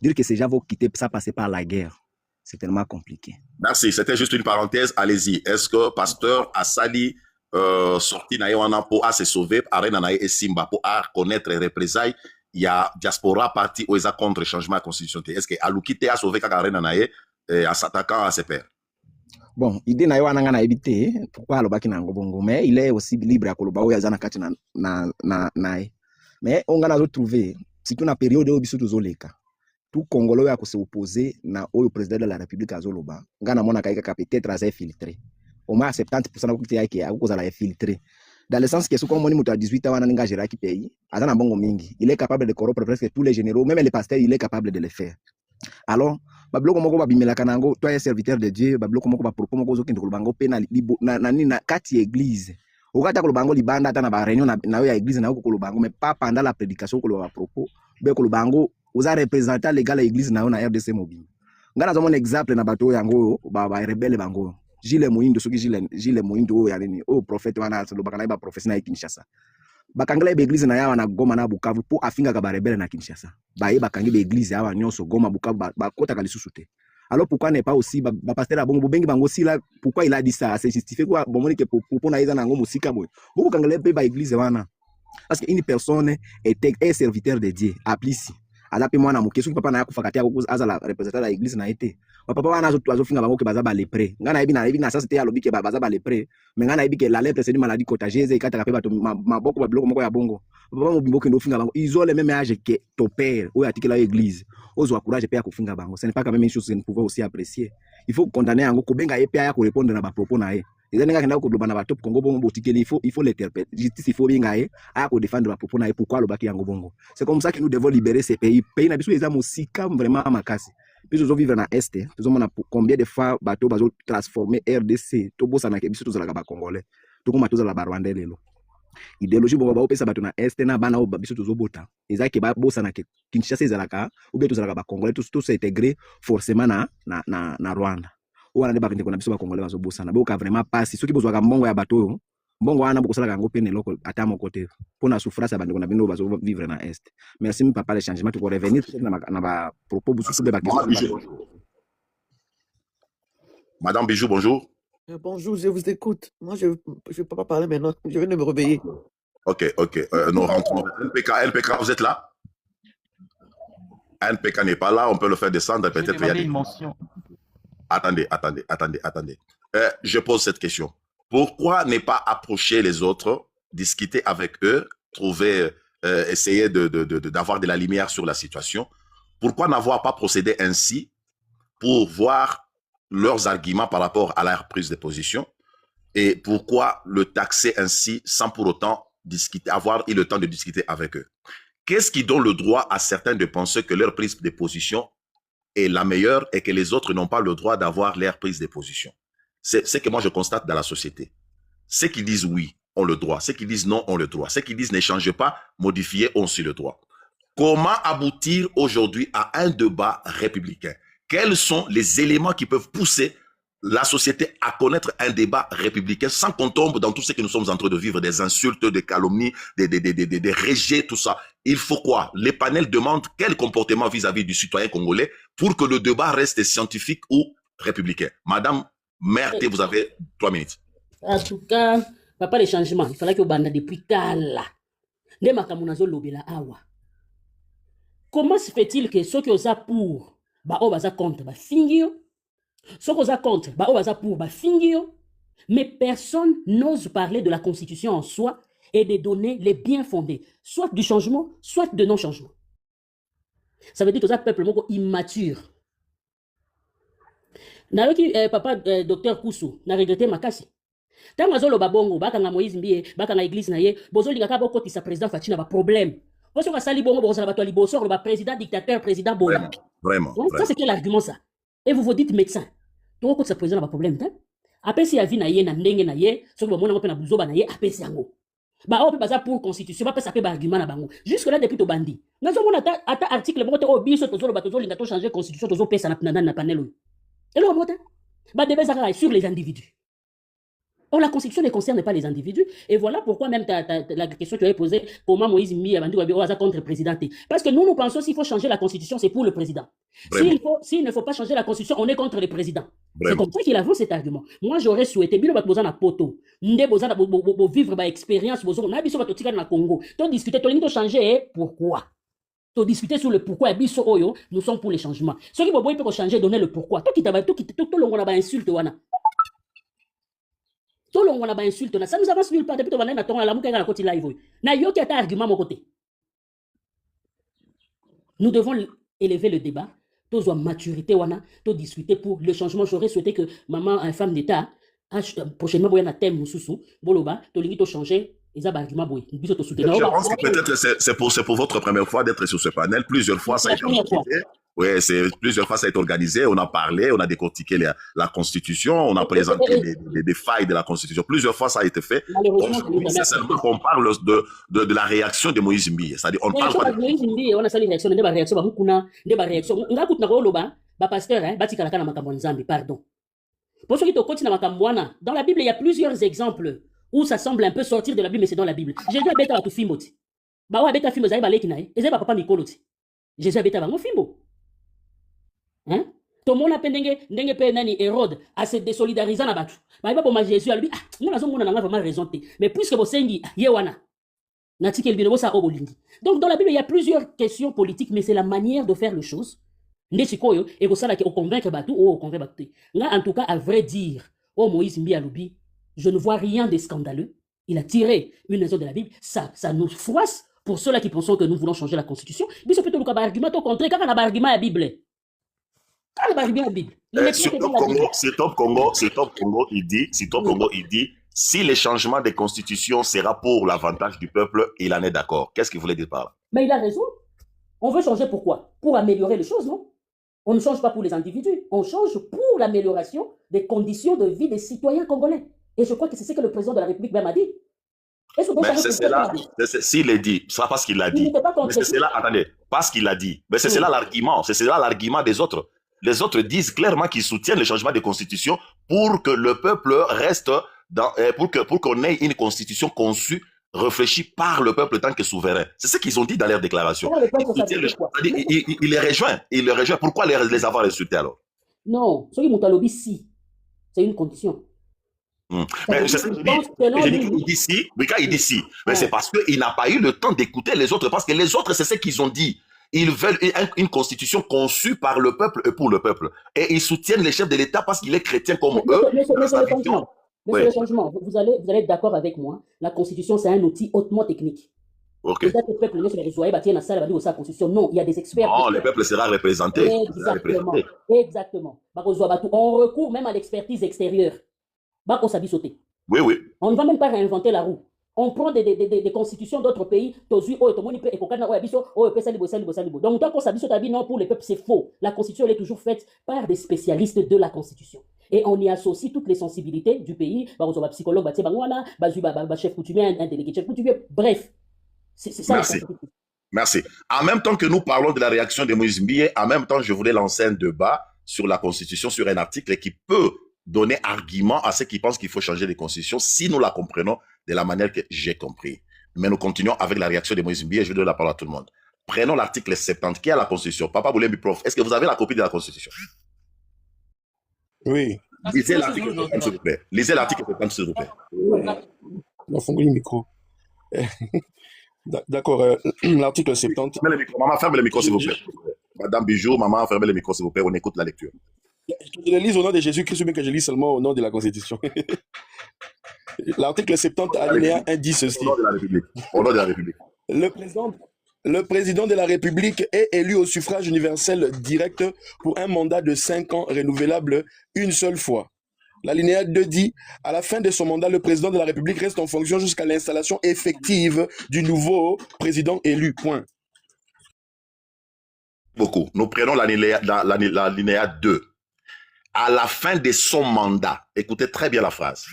Speaker 10: dire que ces gens vont quitter ça passer par la guerre, c'est tellement compliqué.
Speaker 5: Merci, c'était juste une parenthèse, allez-y. Est-ce que pasteur Asali sorti na wana pour se sauver arena na et Simba pour connaître les représailles, il y a diaspora parti où ils ont contre le changement de constitution. Est-ce que Alukite a sauvé kaka arena na en s'attaquant à ses pairs?
Speaker 10: Bon, idée na wana ngana éviter pourquoi alobaki na ngobongo, mais il est aussi libre à koloba oya zana kati na mais on a trouvé surtout na période où biso tozoleka tout Congolais a se opposer na au président de la République azoloba ngana mona kaika peut-être à infiltré au moins 70% na kuti yake a cause la infiltré dans le sens que ce qu'on moni mutu à 18 ans wana ninga gérer qui pays azana bongo mingi, il est capable de corrompre presque tous les généraux, même les pasteurs il est capable de le faire. Alors babloko moko babimela kanango toi es serviteur de Dieu, babloko moko ba propos moko zo kindu bango pe na kati église okata ko bango libanda ata na ba réunion na yo ya église na ko bango, mais pas pendant la prédication ko ba propos be ko bango aux représentants légal à l'église na RDC mobile ngana zomo exemple na bato yango ba rebelle bango Gilles Moindo soki Gilles Moindo ya nini o prophète wana so bakana ba prophète na Kinshasa bakangala be église na ya wana Goma na Bukavu po afinga ka ba rebelle na Kinshasa ba ye bakangi be église ya wana nyonso Goma Bukavu ba kota ka lisusu te. Alors pourquoi n'est pas aussi ba pasteur à bongo bengi bango si là, pourquoi il a dit ça, c'est justifié quoi bon moni que pour na iza na ngo musika boy beaucoup kangala be ba église wana parce que une personne est serviteur de Dieu aplisi alapi mwana mukesu papa na yakufakati yako azala représenter la église na été papa wana azofinga bango ke baza ba lepre ngana ebi na ça c'était alobi ke baza ba lepre mais ngana ebi ke la lèpre c'est une maladie contagieuse et kataka pe bato maboko ba biloko moko ya bongo papa mobimbo ke ndo finga bango ils ont le même âge que ton père ou atikela la église ozo courage pe ya kufinga bango, ce n'est pas quand même une chose que nous pouvons aussi apprécier. Il faut condamner yango ko benga epe ya ko répondre na ba propos na ye les nga kenda ko loba na ba top Congo bongo botikeli il faut l'interpréter justice il faut benga ye aya ko défendre ba propos na ye pourquoi lobaki yango bongo. C'est comme ça que nous devons libérer ces pays na biso eza musika vraiment makasi biso zo vivre na est nous mona combien de fois bato bazo transformer RDC to bosa na ke biso tozala ba congolais to koma tozala ba rwandais lelo idéologie bongo ba opesa bato na est na bana o biso tozobota ezaki ba bosa na ke Kinshasa ezalaka ou bien tozalaka ba congolais tous s'intégrer forcément na Rwanda wana de bakende kona biso ba congolais bazobosa na boka vraiment pas si soki bozwaka mbongo ya bato mbongo wana bokosala kango pe neloko ata moko te pona souffrance bande kona bino bazo vivre na est. Merci papa les changements to revenir na ba propos busu be ba
Speaker 5: Madame Bijou, bonjour.
Speaker 11: Bonjour, je vous écoute. Moi, je ne peux pas parler maintenant. Je viens de me réveiller.
Speaker 5: Ok. Nous rentrons. NPK, vous êtes là? NPK n'est pas là. On peut le faire descendre. Peut-être il y a des... Attendez. Je pose cette question. Pourquoi ne pas approcher les autres, discuter avec eux, trouver, essayer d'avoir de la lumière sur la situation? Pourquoi n'avoir pas procédé ainsi pour voir leurs arguments par rapport à leur prise de position, et pourquoi le taxer ainsi sans pour autant discuter, avoir eu le temps de discuter avec eux? Qu'est-ce qui donne le droit à certains de penser que leur prise de position est la meilleure et que les autres n'ont pas le droit d'avoir leur prise de position? C'est ce que moi je constate dans la société. Ceux qui disent oui ont le droit, ceux qui disent non ont le droit, ceux qui disent ne changez pas, modifiez ont aussi le droit. Comment aboutir aujourd'hui à un débat républicain? Quels sont les éléments qui peuvent pousser la société à connaître un débat républicain sans qu'on tombe dans tout ce que nous sommes en train de vivre, des insultes, des calomnies, des rejets, tout ça? Il faut quoi? Les panels demandent quel comportement vis-à-vis du citoyen congolais pour que le débat reste scientifique ou républicain. Madame Merte, vous avez 3 minutes.
Speaker 12: En tout cas, papa, les changements, il fallait que banda depuis Kala. Comment se fait-il que ceux qui osent pour ba o baza contre ba fingio so koza contre ba o baza pour ba fingio, mais personne n'ose parler de la constitution en soi et de donner les biens fondés, soit du changement, soit de non-changement. Ça veut dire que ça peuple moko immature. Naloki papa docteur Koussou na regretté makasi. Tango azolo babongo baka nga Moïse Mbie baka nga église na ye bozolinga ka boko tisa président Fatina ba problème. Parce que ça libongo bozo ba liboso ba président dictateur président bola.
Speaker 5: Vraiment.
Speaker 12: Ça c'est quel argument ça? Et vous dites médecin. Donc quand ça président ba problème hein? Après si avi na ye na ndenge na ye, so ba mona na buzoba na ye après yango. Ba o pe baza pour constitution ba pe ça pe ba argument na bango. Jusque là depuis to bandi. Ngazo mona ata article moko te o biso to zolo ba to zolo linga to changer constitution to zo pesa na panel. Et le mota ba devait ça sur les individus. Or, la Constitution ne concerne pas les individus. Et voilà pourquoi même la question que tu avais posée, comment Moïse Mbi a dit contre le président. Parce que nous pensons s'il faut changer la Constitution, c'est pour le président. S'il ne faut pas changer la Constitution, on est contre le président. C'est comme ça qu'il avance cet argument. Moi, j'aurais souhaité, bilo batozana poto, nde bozana vivre ba expérience, bozona biso batotika na Congo. To discuter, to changer, pourquoi? To discuter sur le pourquoi et biso oyo, nous sommes pour les changements. Ceux qui peuvent changer, donner le pourquoi. To l'on a insulte wana. To l'on a insulte na. Ça nous avance nulle part depuis to bana na tonga la muka na koti live. Na yo qui a ta argument mon côté. Nous devons élever le débat. Tous en maturité, tous discuter pour le changement. J'aurais souhaité que maman, une femme d'État, prochainement, il y a un thème, boloba, to changer. Je pense
Speaker 5: que peut-être c'est pour votre première fois d'être sur ce panel. Plusieurs fois, ça a été organisé. Oui, plusieurs fois, ça a été organisé. On a parlé, on a décortiqué la Constitution, on a présenté des failles de la Constitution. Plusieurs fois, ça a été fait. C'est seulement qu'on parle de la réaction de Moïse Mbi. C'est-à-dire, on parle pas de
Speaker 12: Moïse Mbi, on a sali réaction, des réactions. On a écouté le pasteur, Batikalaka Makambo Nzambi, pardon. Pour ceux qui te continuent à Makambouana, dans la Bible, il y a plusieurs exemples où ça semble un peu sortir de la Bible, mais c'est dans la Bible. Jésus a bêta à tout fimbo. Bah ouais, bêta fimbo, ça y est, balé kinaï. Et c'est papa Mikolo. Jésus a bêta à mon fimbo. Hein? Tout le monde a pendenge pe nani Hérode à se désolidariser na batu. Bah il va pour Jésus à lui, moi la on a vraiment raison. Mais puisque vous sengi yewana, nati kel bino sa obolindi. Donc dans la Bible, il y a plusieurs questions politiques, mais c'est la manière de faire les choses. Ndesikoyo et ko sala ke o convaincre batu ou o convaincre batu. Là en tout cas à vrai dire, oh Moïse Mbi alubi, je ne vois rien de scandaleux. Il a tiré une raison de la Bible. Ça nous froisse pour ceux-là qui pensent que nous voulons changer la Constitution. Mais c'est plutôt le argument au contraire. Quand on a un argument à la Bible. Quand on a un argument à la Bible.
Speaker 5: C'est Top Congo, il dit, si le changement de Constitution sera pour l'avantage du peuple, il en est d'accord. Qu'est-ce qu'il voulait dire par là?
Speaker 12: Mais il a raison. On veut changer pourquoi? Pour améliorer les choses, non? On ne change pas pour les individus. On change pour l'amélioration des conditions de vie des citoyens congolais. Et je crois que c'est ce que le président de la République même a dit.
Speaker 5: Mais c'est cela, s'il est dit, c'est parce qu'il l'a dit. Mais c'est cela, attendez, parce qu'il l'a dit. Mais c'est cela l'argument, c'est cela l'argument des autres. Les autres disent clairement qu'ils soutiennent le changement de constitution pour que le peuple reste dans, pour qu'on ait une constitution conçue, réfléchie par le peuple tant que souverain. C'est ce qu'ils ont dit dans leur déclaration. Il les rejoint. Pourquoi les avoir insultés alors?
Speaker 12: Non, ce qui m'ont lobby, si. C'est une condition.
Speaker 5: Mais c'est ça que je dis. Il dit si, mais quand il dit si, mais c'est parce qu'il n'a pas eu le temps d'écouter les autres, parce que les autres, c'est ce qu'ils ont dit. Ils veulent une constitution conçue par le peuple et pour le peuple. Et ils soutiennent les chefs de l'État parce qu'il est chrétien comme eux.
Speaker 12: Mais c'est le changement. Vous allez être d'accord avec moi. La constitution, c'est un outil hautement technique.
Speaker 5: Ok.
Speaker 12: Le peuple ne se résout pas, la constitution. Non, il y a des experts.
Speaker 5: Non, le peuple sera représenté.
Speaker 12: Exactement. On recourt même à l'expertise extérieure.
Speaker 5: Oui.
Speaker 12: On ne va même pas réinventer la roue. On prend des constitutions d'autres pays. Donc, tant qu'on s'habille non, pour les peuples, c'est faux. La constitution, elle est toujours faite par des spécialistes de la constitution. Et on y associe toutes les sensibilités du pays. Psychologue, chef coutumier, un délégué chef coutumier. Bref. C'est ça.
Speaker 5: Merci. En même temps que nous parlons de la réaction de Moïse Mbi, en même temps, je voulais lancer un débat sur la constitution, sur un article qui peut donner argument à ceux qui pensent qu'il faut changer les constitutions si nous la comprenons de la manière que j'ai compris. Mais nous continuons avec la réaction de Moïse Mbi et je donne la parole à tout le monde. Prenons l'article 70 qui est la Constitution. Papa Boulembi, prof, est-ce que vous avez la copie de la Constitution?
Speaker 8: Oui.
Speaker 5: Lisez l'article 70, s'il vous plaît. Lisez l'article 70, s'il vous plaît.
Speaker 8: On a fondu le micro. D'accord, l'article 70.
Speaker 5: Maman, fermez le micro, s'il vous plaît. Madame Bijou, maman, fermez le micro, s'il vous plaît. On écoute la lecture.
Speaker 8: Je le lis au nom de Jésus-Christ ou bien que je lis seulement au nom de la Constitution? L'article 70, alinéa 1 dit ceci.
Speaker 5: Au nom de la République.
Speaker 8: Le président de la République est élu au suffrage universel direct pour un mandat de 5 ans renouvelable une seule fois. L'alinéa 2 dit, à la fin de son mandat, le président de la République reste en fonction jusqu'à l'installation effective du nouveau président élu. Point.
Speaker 5: Beaucoup. Nous prenons l'alinéa 2. À la fin de son mandat, écoutez très bien la phrase,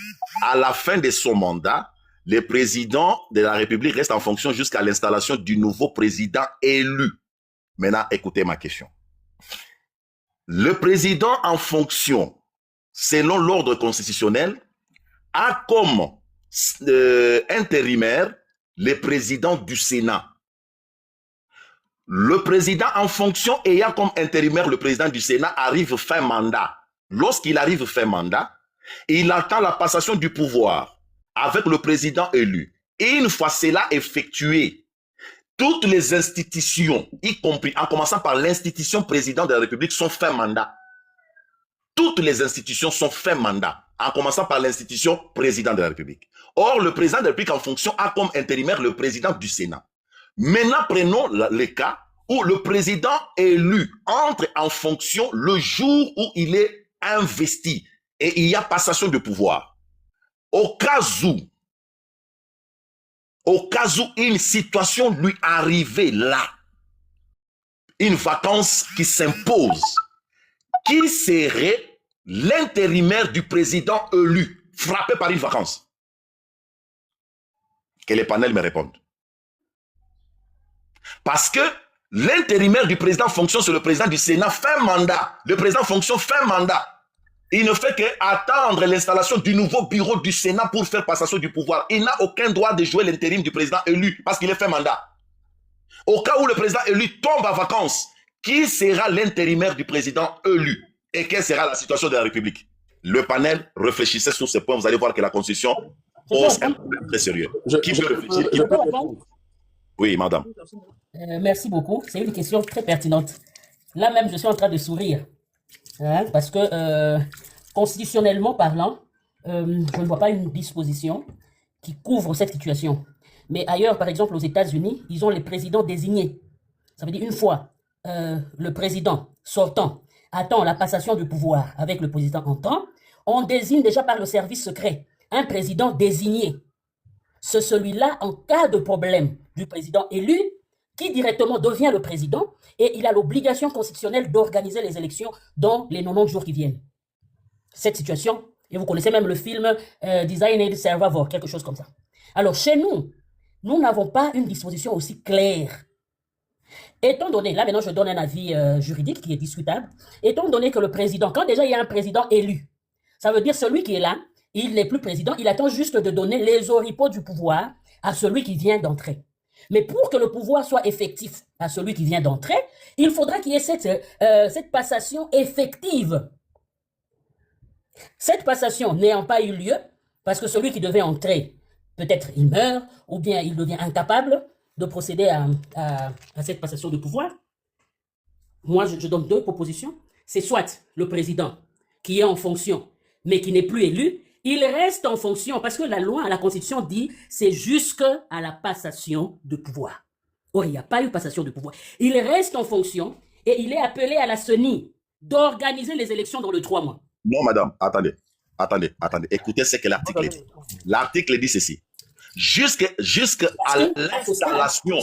Speaker 5: à la fin de son mandat, le président de la République reste en fonction jusqu'à l'installation du nouveau président élu. Maintenant, écoutez ma question. Le président en fonction, selon l'ordre constitutionnel, a comme intérimaire le président du Sénat. Le président en fonction ayant comme intérimaire le président du Sénat arrive fin mandat. Lorsqu'il arrive fin mandat, il attend la passation du pouvoir avec le président élu. Et une fois cela effectué, toutes les institutions, y compris en commençant par l'institution président de la République, sont fin mandat. Toutes les institutions sont fin mandat, en commençant par l'institution président de la République. Or, le président de la République en fonction a comme intérimaire le président du Sénat. Maintenant, prenons le cas où le président élu entre en fonction le jour où il est investi et il y a passation de pouvoir. Au cas où une situation lui arrivait là, une vacance qui s'impose, qui serait l'intérimaire du président élu frappé par une vacance? Que les panels me répondent. Parce que l'intérimaire du président en fonction, c'est le président du Sénat fin mandat. Le président en fonction fin mandat. Il ne fait qu'attendre l'installation du nouveau bureau du Sénat pour faire passation du pouvoir. Il n'a aucun droit de jouer l'intérim du président élu parce qu'il est fin mandat. Au cas où le président élu tombe en vacances, qui sera l'intérimaire du président élu? Et quelle sera la situation de la République? Le panel, réfléchissez sur ces points. Vous allez voir que la Constitution pose un problème très sérieux. Qui veut réfléchir? Oui, madame.
Speaker 12: Merci beaucoup. C'est une question très pertinente. Là même, je suis en train de sourire. Hein, parce que constitutionnellement parlant, je ne vois pas une disposition qui couvre cette situation. Mais ailleurs, par exemple aux États-Unis, ils ont les présidents désignés. Ça veut dire une fois le président sortant attend la passation du pouvoir avec le président entrant, on désigne déjà par le service secret un président désigné. C'est celui-là, en cas de problème du président élu, qui directement devient le président et il a l'obligation constitutionnelle d'organiser les élections dans les 90 jours qui viennent. Cette situation, et vous connaissez même le film Designated Survivor, quelque chose comme ça. Alors chez nous, nous n'avons pas une disposition aussi claire. Étant donné, là maintenant je donne un avis juridique qui est discutable, étant donné que le président, quand déjà il y a un président élu, ça veut dire celui qui est là, il n'est plus président, il attend juste de donner les oripeaux du pouvoir à celui qui vient d'entrer. Mais pour que le pouvoir soit effectif à celui qui vient d'entrer, il faudra qu'il y ait cette passation effective. Cette passation n'ayant pas eu lieu, parce que celui qui devait entrer, peut-être il meurt, ou bien il devient incapable de procéder à cette passation de pouvoir. Moi, je donne deux propositions. C'est soit le président qui est en fonction, mais qui n'est plus élu, il reste en fonction, parce que la loi, la Constitution dit, c'est jusqu'à la passation de pouvoir. Or, il n'y a pas eu passation de pouvoir. Il reste en fonction et il est appelé à la CENI d'organiser les élections dans les 3 mois.
Speaker 5: Non, madame, attendez. Écoutez ce que l'article dit. L'article dit ceci. Jusqu'à l'installation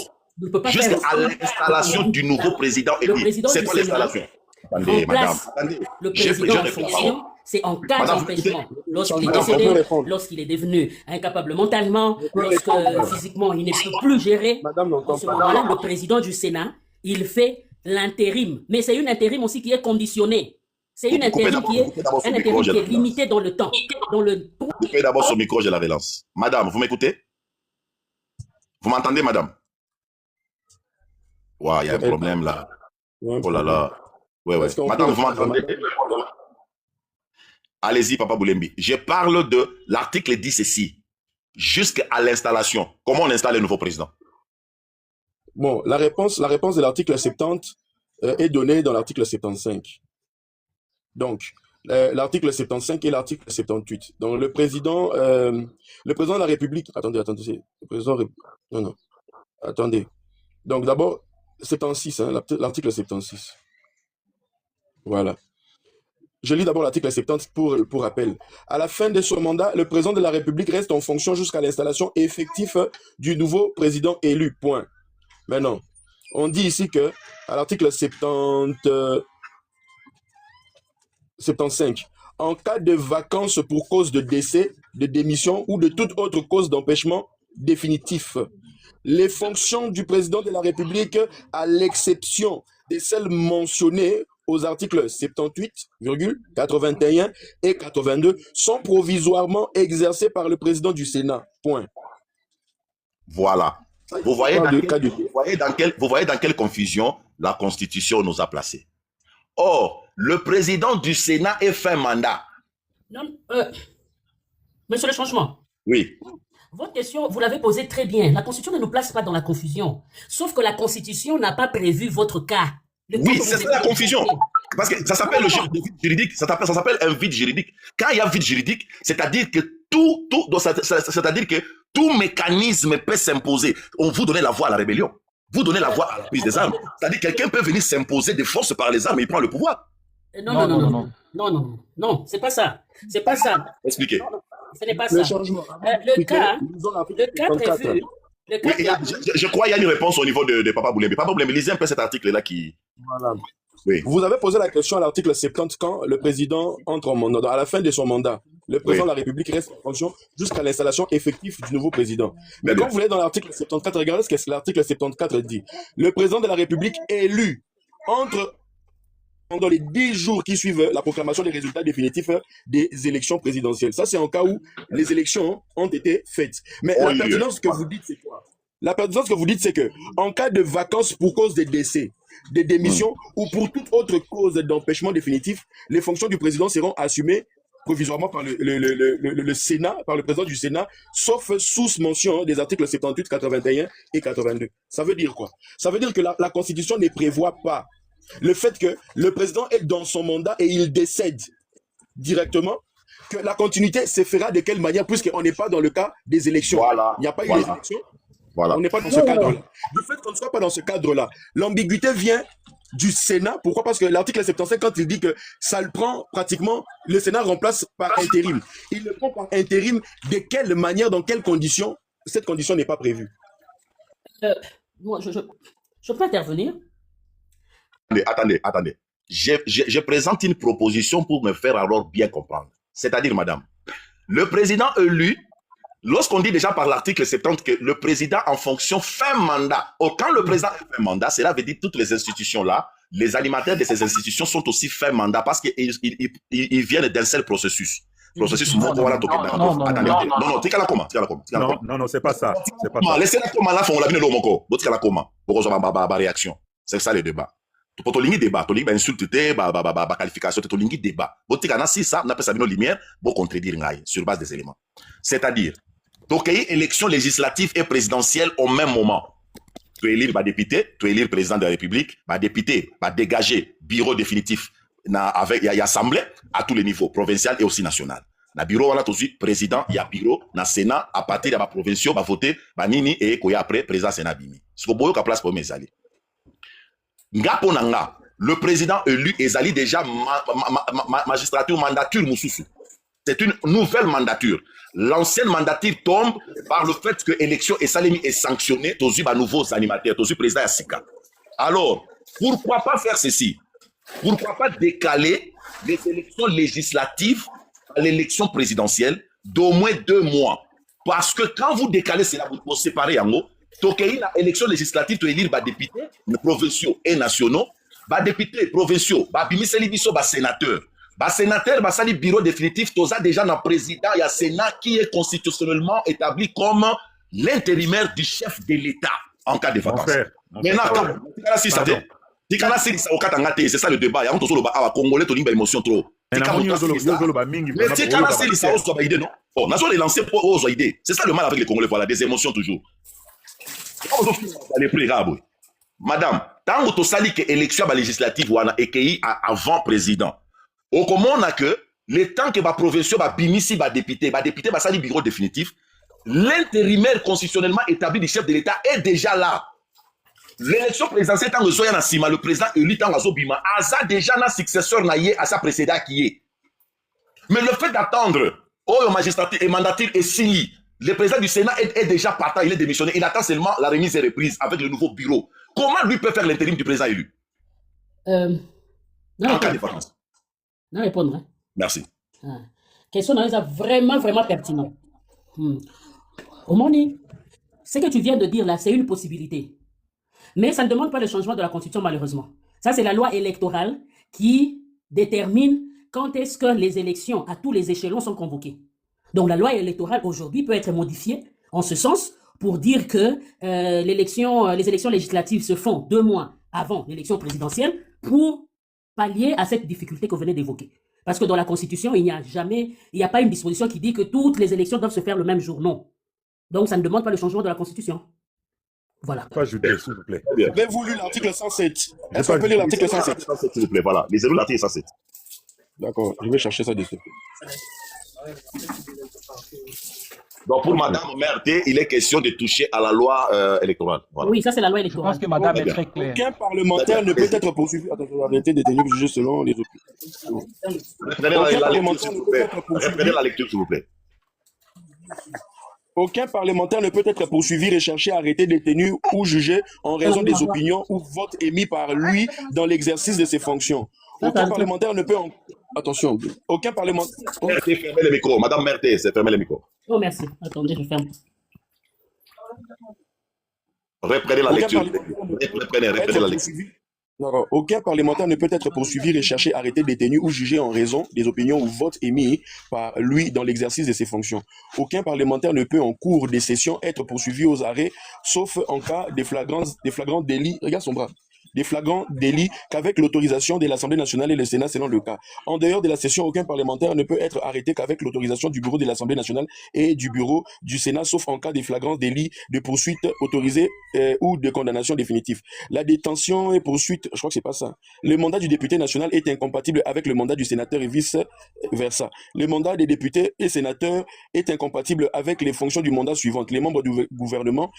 Speaker 5: du nouveau président élu. C'est quoi l'installation? Attendez, madame. Attendez.
Speaker 12: Le président en fonction, c'est en cas d'empêchement. Lorsqu'il est décédé, lorsqu'il est devenu incapable mentalement, lorsque physiquement il ne peut plus gérer. En ce moment-là, le président du Sénat, il fait l'intérim. Mais c'est une intérim aussi qui est conditionnée. C'est une intérim qui est limitée dans le temps.
Speaker 5: Coupez d'abord son micro, je la relance. Madame, vous m'écoutez? Vous m'entendez, madame? Waouh, il y a un problème là. Oh là là. Ouais. Madame, vous m'entendez? Allez-y, Papa Boulembi. Je parle de l'article dit ceci. Jusqu'à l'installation. Comment on installe le nouveau président?
Speaker 8: Bon, la réponse de l'article 70 est donnée dans l'article 75. Donc, l'article 75 et l'article 78. Donc, le président de la République... Attendez. Le président... Non. Attendez. Donc, d'abord, 76, hein, l'article 76. Voilà. Je lis d'abord l'article 70 pour rappel. À la fin de son mandat, le président de la République reste en fonction jusqu'à l'installation effective du nouveau président élu. Point. Maintenant, on dit ici que, à l'article 75, en cas de vacance pour cause de décès, de démission ou de toute autre cause d'empêchement définitif, les fonctions du président de la République, à l'exception de celles mentionnées aux articles 78,81 et 82 sont provisoirement exercés par le président du Sénat. Point.
Speaker 5: Voilà. Vous voyez dans quelle confusion la Constitution nous a placés. Or, le président du Sénat est fin mandat.
Speaker 12: Non, monsieur le changement.
Speaker 5: Oui.
Speaker 12: Votre question, vous l'avez posée très bien. La Constitution ne nous place pas dans la confusion. Sauf que la Constitution n'a pas prévu votre cas.
Speaker 5: Oui, c'est ça la confusion. Parce que ça s'appelle le vide juridique. Ça s'appelle un vide juridique. Quand il y a vide juridique, c'est-à-dire que c'est-à-dire que tout mécanisme peut s'imposer. On vous donne la voie à la rébellion. Vous donnez la voie à la prise des armes. C'est-à-dire que quelqu'un peut venir s'imposer de force par les armes et il prend le pouvoir.
Speaker 12: Non, c'est pas ça. C'est pas ça.
Speaker 5: Expliquez.
Speaker 12: Ce n'est pas ça.
Speaker 8: Le changement.
Speaker 12: Le cas prévu.
Speaker 5: Oui, je crois qu'il y a une réponse au niveau de Papa Boulembe. Papa Boulembe, lisez un peu cet article-là qui...
Speaker 8: Voilà.
Speaker 5: Oui.
Speaker 8: Vous avez posé la question à l'article 70 quand le président entre en mandat. À la fin de son mandat, le président de la République reste en fonction jusqu'à l'installation effective du nouveau président. Mais quand vous allez dans l'article 74, regardez ce que l'article 74 dit. Le président de la République élu pendant les 10 jours qui suivent la proclamation des résultats définitifs des élections présidentielles. Ça, c'est en cas où les élections ont été faites. Mais la pertinence que vous dites, c'est quoi? La pertinence que vous dites, c'est que en cas de vacances pour cause de décès, de démission ou pour toute autre cause d'empêchement définitif, les fonctions du président seront assumées provisoirement par le Sénat, par le président du Sénat, sauf sous mention des articles 78, 81 et 82. Ça veut dire quoi? Ça veut dire que la Constitution ne prévoit pas le fait que le président est dans son mandat et il décède directement, que la continuité se fera de quelle manière, puisqu'on n'est pas dans le cas des élections.
Speaker 5: Voilà.
Speaker 8: Il n'y a pas eu d'élections.
Speaker 5: Voilà.
Speaker 8: On n'est pas dans ce cadre-là. Du fait qu'on ne soit pas dans ce cadre-là, l'ambiguïté vient du Sénat. Pourquoi? Parce que l'article 75, quand il dit que ça le prend pratiquement, le Sénat remplace par intérim. Il le prend par intérim. De quelle manière, dans quelles conditions? Cette condition n'est pas prévue.
Speaker 12: Moi, je peux intervenir?
Speaker 5: Attendez. Je présente une proposition pour me faire alors bien comprendre. C'est-à-dire, madame, le président élu, lorsqu'on dit déjà par l'article 70 que le président en fonction fin mandat, quand le président est fin mandat, cela veut dire que toutes les institutions-là, les animateurs de ces institutions sont aussi fin mandat parce qu'ils viennent d'un seul processus.
Speaker 13: Non, c'est pas ça.
Speaker 5: Laissez-la comment là, on l'a vu comment. Réaction. C'est ça le débat. Pour ton débat, ton insulte, qualification, ton débat. Si ça, on appelle ça une lumière, pour contredire sur base des éléments. C'est-à-dire, donc, il y a élection législative et présidentielle au même moment. Tu élire député, tu élire président de la République, député, dégager bureau définitif avec y a assemblée à tous les niveaux, provincial et aussi national. Na bureau voilà tout de suite président, il y a bureau, na Sénat à partir de la provinciaux va voter, nini et koya après président Sénat bimi. Ce que boyo ka place pour mes alliés. Ngapo nanga, le président élu ezali déjà magistrature mandature mususu. C'est une nouvelle mandature. L'ancienne mandature tombe par le fait que l'élection est salémi et sanctionnée, tous les nouveaux animateurs, tous les présidents Yassika. Alors, pourquoi pas faire ceci? Pourquoi pas décaler les élections législatives à l'élection présidentielle d'au moins 2 mois? Parce que quand vous décalez, c'est là vous séparez en haut. Donc, il y a une élection législative pour élire des députés provinciaux et nationaux, des députés provinciaux, des sénateurs. Sénateur, le bureau définitif, tu as déjà un président, il y a Sénat qui est constitutionnellement établi comme l'intérimaire du chef de l'État en cas de vacances. Maintenant, c'est ça le débat. Il y a un Congolais qui a une émotion trop. C'est ça le mal avec les Congolais, voilà, des émotions toujours. Madame, tant que tu as que l'élection législative et avant président, au comment on a que le temps que les provinciaux bimisi député va bureau définitif, l'intérimaire constitutionnellement établi du chef de l'État est déjà là. L'élection présidentielle tant que le président élu tant que bima a déjà un successeur à sa précédente qui est. Mais le fait d'attendre le magistrat et mandature est signé, le président du Sénat est déjà partant, il est démissionné, il attend seulement la remise et reprise avec le nouveau bureau. Comment lui peut faire l'intérim du président élu? En cas de vacances.
Speaker 12: Non, répondre. Hein?
Speaker 5: Merci.
Speaker 12: Question vraiment pertinente. Omoni, ce que tu viens de dire là, c'est une possibilité. Mais ça ne demande pas le changement de la Constitution, malheureusement. Ça, c'est la loi électorale qui détermine quand est-ce que les élections à tous les échelons sont convoquées. Donc la loi électorale aujourd'hui peut être modifiée en ce sens pour dire que les élections législatives se font 2 mois avant l'élection présidentielle pour pallier à cette difficulté que vous venez d'évoquer. Parce que dans la Constitution, il n'y a pas une disposition qui dit que toutes les élections doivent se faire le même jour. Non. Donc ça ne demande pas le changement de la Constitution. Voilà.
Speaker 13: Pas ajouter, s'il vous plaît.
Speaker 8: Avez-vous lu l'article 107? Est-ce qu'on peut lire l'article 107?
Speaker 5: S'il vous plaît, voilà. Lisez-vous l'article 107.
Speaker 8: D'accord, je vais chercher ça dessus.
Speaker 5: Donc, pour Madame Merté, il est question de toucher à la loi électorale. Voilà.
Speaker 12: Oui, ça c'est la loi électorale.
Speaker 6: Je pense que madame est très claire.
Speaker 8: Aucun parlementaire ne peut être poursuivi. Attends, arrêtez de tenir jugé selon les opinions.
Speaker 5: Reprenez la lecture, s'il vous plaît. Reprenez la lecture, s'il vous plaît.
Speaker 8: Aucun parlementaire ne peut être poursuivi, recherché, arrêté, détenu ou jugé en raison des opinions ou votes émis par lui dans l'exercice de ses fonctions. Aucun parlementaire ne peut... Attention, aucun parlementaire...
Speaker 5: Merté, fermez le micro. Madame Merté, c'est fermez le micro.
Speaker 12: Oh, merci. Attendez, je ferme.
Speaker 5: Reprenez la lecture. Reprenez la lecture.
Speaker 8: D'accord. Aucun parlementaire ne peut être poursuivi, recherché, arrêté, détenu ou jugé en raison des opinions ou votes émis par lui dans l'exercice de ses fonctions. Aucun parlementaire ne peut en cours des sessions être poursuivi aux arrêts, sauf en cas de flagrants délits. Regarde son bras. Des flagrants délits qu'avec l'autorisation de l'Assemblée nationale et le Sénat selon le cas. En dehors de la session, aucun parlementaire ne peut être arrêté qu'avec l'autorisation du bureau de l'Assemblée nationale et du bureau du Sénat, sauf en cas de flagrants délits de poursuite autorisée ou de condamnation définitive. La détention et poursuite, je crois que c'est pas ça. Le mandat du député national est incompatible avec le mandat du sénateur et vice-versa. Le mandat des députés et sénateurs est incompatible avec les fonctions du mandat suivantes. Les membres du gouvernement,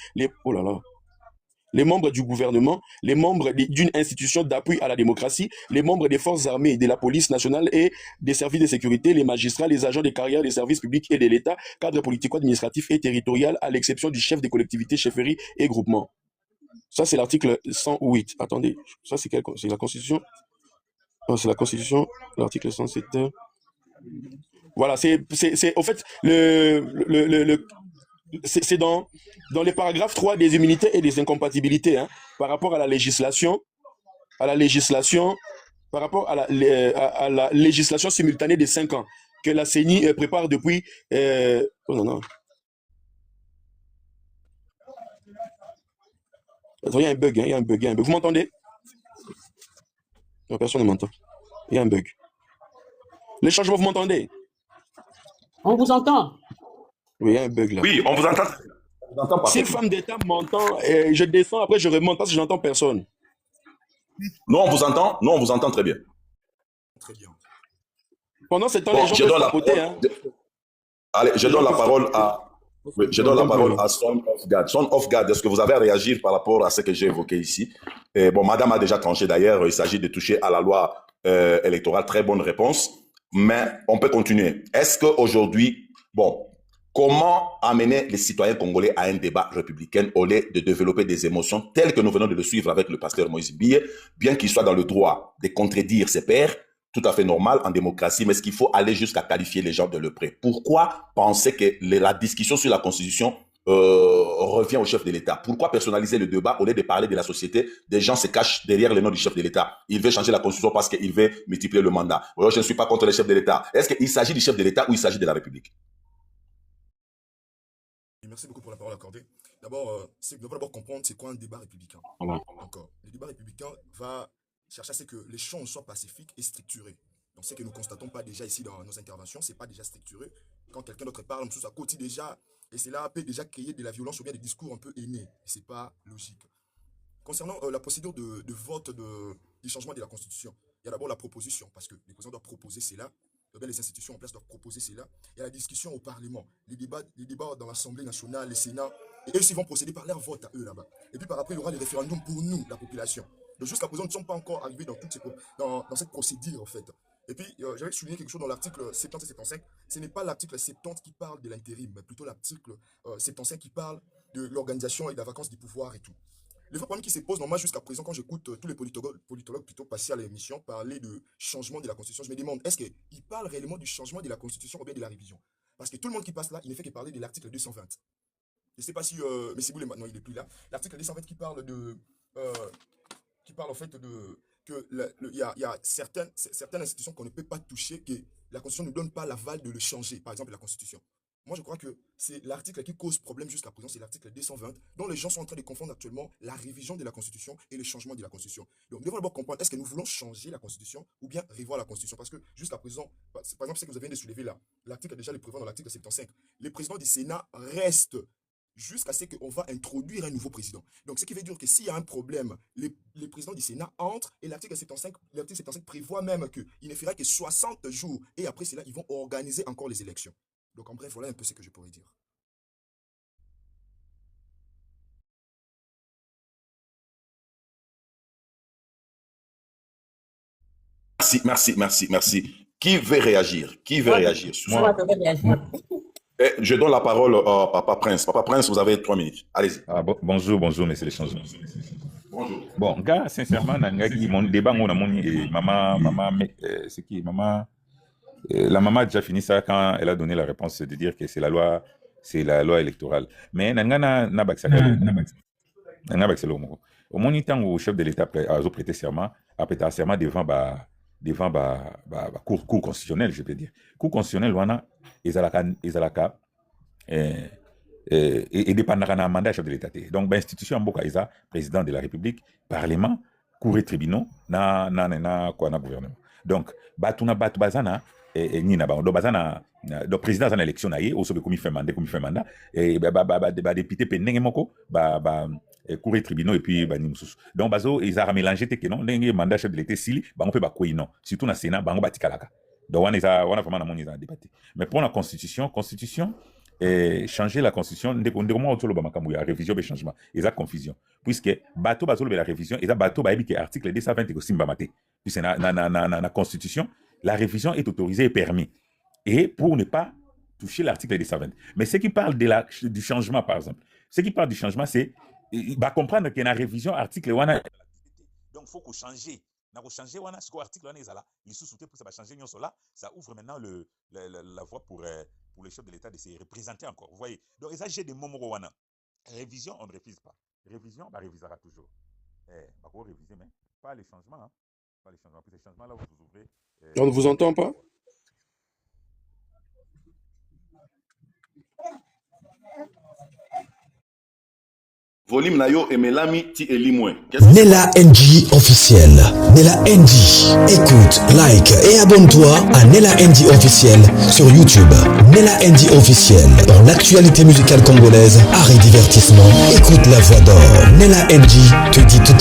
Speaker 8: les membres du gouvernement, les membres d'une institution d'appui à la démocratie, les membres des forces armées, de la police nationale et des services de sécurité, les magistrats, les agents de carrière des services publics et de l'État, cadre politico-administratif et territorial, à l'exception du chef des collectivités, chefferies et groupements. Ça, c'est l'article 108. Attendez, ça, c'est la Constitution. Non, c'est la Constitution, l'article 107. Voilà, c'est au fait, c'est dans les paragraphes 3 des immunités et des incompatibilités, hein, par rapport à la législation, par rapport à la législation simultanée des 5 ans que la CENI prépare depuis... oh non, non. Attends, il y a un bug, hein, il y a un bug. Vous m'entendez? Non, personne ne m'entend. Il y a un bug. Les changements, vous m'entendez?
Speaker 12: On vous entend.
Speaker 8: Oui, il y a un bug là.
Speaker 5: Oui, on vous entend.
Speaker 8: Si une femme d'État m'entend, je descends, après je remonte parce que je n'entends personne.
Speaker 5: Nous, on vous entend. Nous, on vous entend très bien.
Speaker 8: Très bien. Pendant ce temps, les gens peuvent papoter. Hein.
Speaker 5: Allez, je donne la parole à... Oui, je donne la parole à Son of God. Son of God, est-ce que vous avez à réagir par rapport à ce que j'ai évoqué ici? Et bon, madame a déjà tranché d'ailleurs, il s'agit de toucher à la loi électorale. Très bonne réponse. Mais on peut continuer. Est-ce qu'aujourd'hui, bon... Comment amener les citoyens congolais à un débat républicain au lieu de développer des émotions telles que nous venons de le suivre avec le pasteur Moïse Biye, bien qu'il soit dans le droit de contredire ses pairs, tout à fait normal en démocratie, mais est-ce qu'il faut aller jusqu'à qualifier les gens de le près? Pourquoi penser que la discussion sur la Constitution revient au chef de l'État? Pourquoi personnaliser le débat au lieu de parler de la société? Des gens se cachent derrière le nom du chef de l'État. Il veut changer la Constitution parce qu'il veut multiplier le mandat. Alors, je ne suis pas contre le chef de l'État. Est-ce qu'il s'agit du chef de l'État ou il s'agit de la République?
Speaker 14: Merci beaucoup pour la parole accordée. D'abord, nous devons d'abord comprendre c'est quoi un débat républicain. D'accord. Le débat républicain va chercher à ce que l'échange soit pacifique et structuré. Donc, ce que nous ne constatons pas déjà ici dans nos interventions, ce n'est pas déjà structuré. Quand quelqu'un d'autre parle, on se à côté déjà, et cela peut déjà créer de la violence ou bien des discours un peu haineux. Ce n'est pas logique. Concernant la procédure de vote du changement de la Constitution, il y a d'abord la proposition, parce que les présidents doivent proposer cela. Les institutions en place doivent proposer cela. Il y a la discussion au Parlement, les débats dans l'Assemblée nationale, le Sénat. Et eux aussi vont procéder par leur vote à eux là-bas. Et puis par après, il y aura les référendums pour nous, la population. Donc jusqu'à présent, nous ne sommes pas encore arrivés dans cette procédure en fait. Et puis, j'avais souligné quelque chose dans l'article 70 et 75. Ce n'est pas l'article 70 qui parle de l'intérim, mais plutôt l'article 75 qui parle de l'organisation et de la vacance du pouvoir et tout. Le vrai problème qui se pose, moi jusqu'à présent, quand j'écoute tous les politologues plutôt passés à l'émission parler de changement de la Constitution, je me demande, est-ce qu'ils parlent réellement du changement de la Constitution ou bien de la révision? Parce que tout le monde qui passe là, il ne fait que parler de l'article 220. Je ne sais pas si M. Boulay maintenant, il n'est plus là. L'article 220 qui parle en fait de y a certaines institutions qu'on ne peut pas toucher, que la Constitution ne donne pas l'aval de le changer, par exemple la Constitution. Moi, je crois que c'est l'article qui cause problème jusqu'à présent, c'est l'article 220, dont les gens sont en train de confondre actuellement la révision de la Constitution et le changement de la Constitution. Donc, nous devons d'abord comprendre, est-ce que nous voulons changer la Constitution ou bien revoir la Constitution? Parce que jusqu'à présent, par exemple, ce que vous avez de soulever là, l'article déjà le prévoit dans l'article 75, les présidents du Sénat restent jusqu'à ce qu'on va introduire un nouveau président. Donc, ce qui veut dire que s'il y a un problème, les présidents du Sénat entrent et l'article 75 prévoit même qu'il ne fera que 60 jours et après cela, ils vont organiser encore les élections. Donc, en bref, voilà un peu ce que je pourrais dire.
Speaker 5: Merci. Qui veut réagir?
Speaker 15: Moi.
Speaker 5: Je donne la parole à Papa Prince. Papa Prince, vous avez 3 minutes. Allez-y.
Speaker 15: Bonjour, messieurs les changements.
Speaker 5: Bonjour.
Speaker 15: Bon, gars, sincèrement, mon débat, c'est qui maman? La maman a déjà fini ça quand elle a donné la réponse de dire que c'est la loi électorale. Mais nangana au moins temps où le chef de l'État a prêté serment, devant cour constitutionnelle, je peux dire. Cour constitutionnelle, wana ezalaka et dépendra d'un mandat chef de l'État. Donc, institution en boka isa président de la République, parlement, cour et tribunaux, na gouvernement. Donc, batuna bazana le président a une élection au sommet comme il fait mandat et député pendenge moko cour et tribunaux et puis donc bazo ils a mélangé que non ndenge mandat chef de l'État sili bango pe bakoyi non surtout na Sénat bango batikalaka donc on a vraiment na moni za débatté mais pour la constitution changer la constitution ndeko autour ba makambo ya révision be changement et ça confusion puisque bato bazolo be la révision et ça bato ba que article 220 ko simba maté puisque na constitution la révision est autorisée et permis. Et pour ne pas toucher l'article 220. Mais ceux qui parlent du changement, par exemple, ceux qui parlent du changement, c'est comprendre qu'il y a une révision article. Donc, il faut qu'on change. Changer ce article il sous-souté pour ça changer ça ouvre maintenant la voie pour le chef de l'État de se représenter encore. Vous voyez? Donc, ça, j'ai des moments où révision, on ne révise pas. Révision, on révisera toujours. On va réviser, mais pas les changements. Hein. Pas les changements. Les changements, là, vous ouvrez.
Speaker 8: On ne vous entend pas?
Speaker 5: Volume Nayo et Melami Ti Elimwe.
Speaker 1: Nella NG officiel. Nella NG. Écoute, like et abonne-toi à Nella NG officiel sur YouTube. Nella NG officiel. Pour l'actualité musicale congolaise, art et divertissement. Écoute la voix d'or. Nella NG te dit tout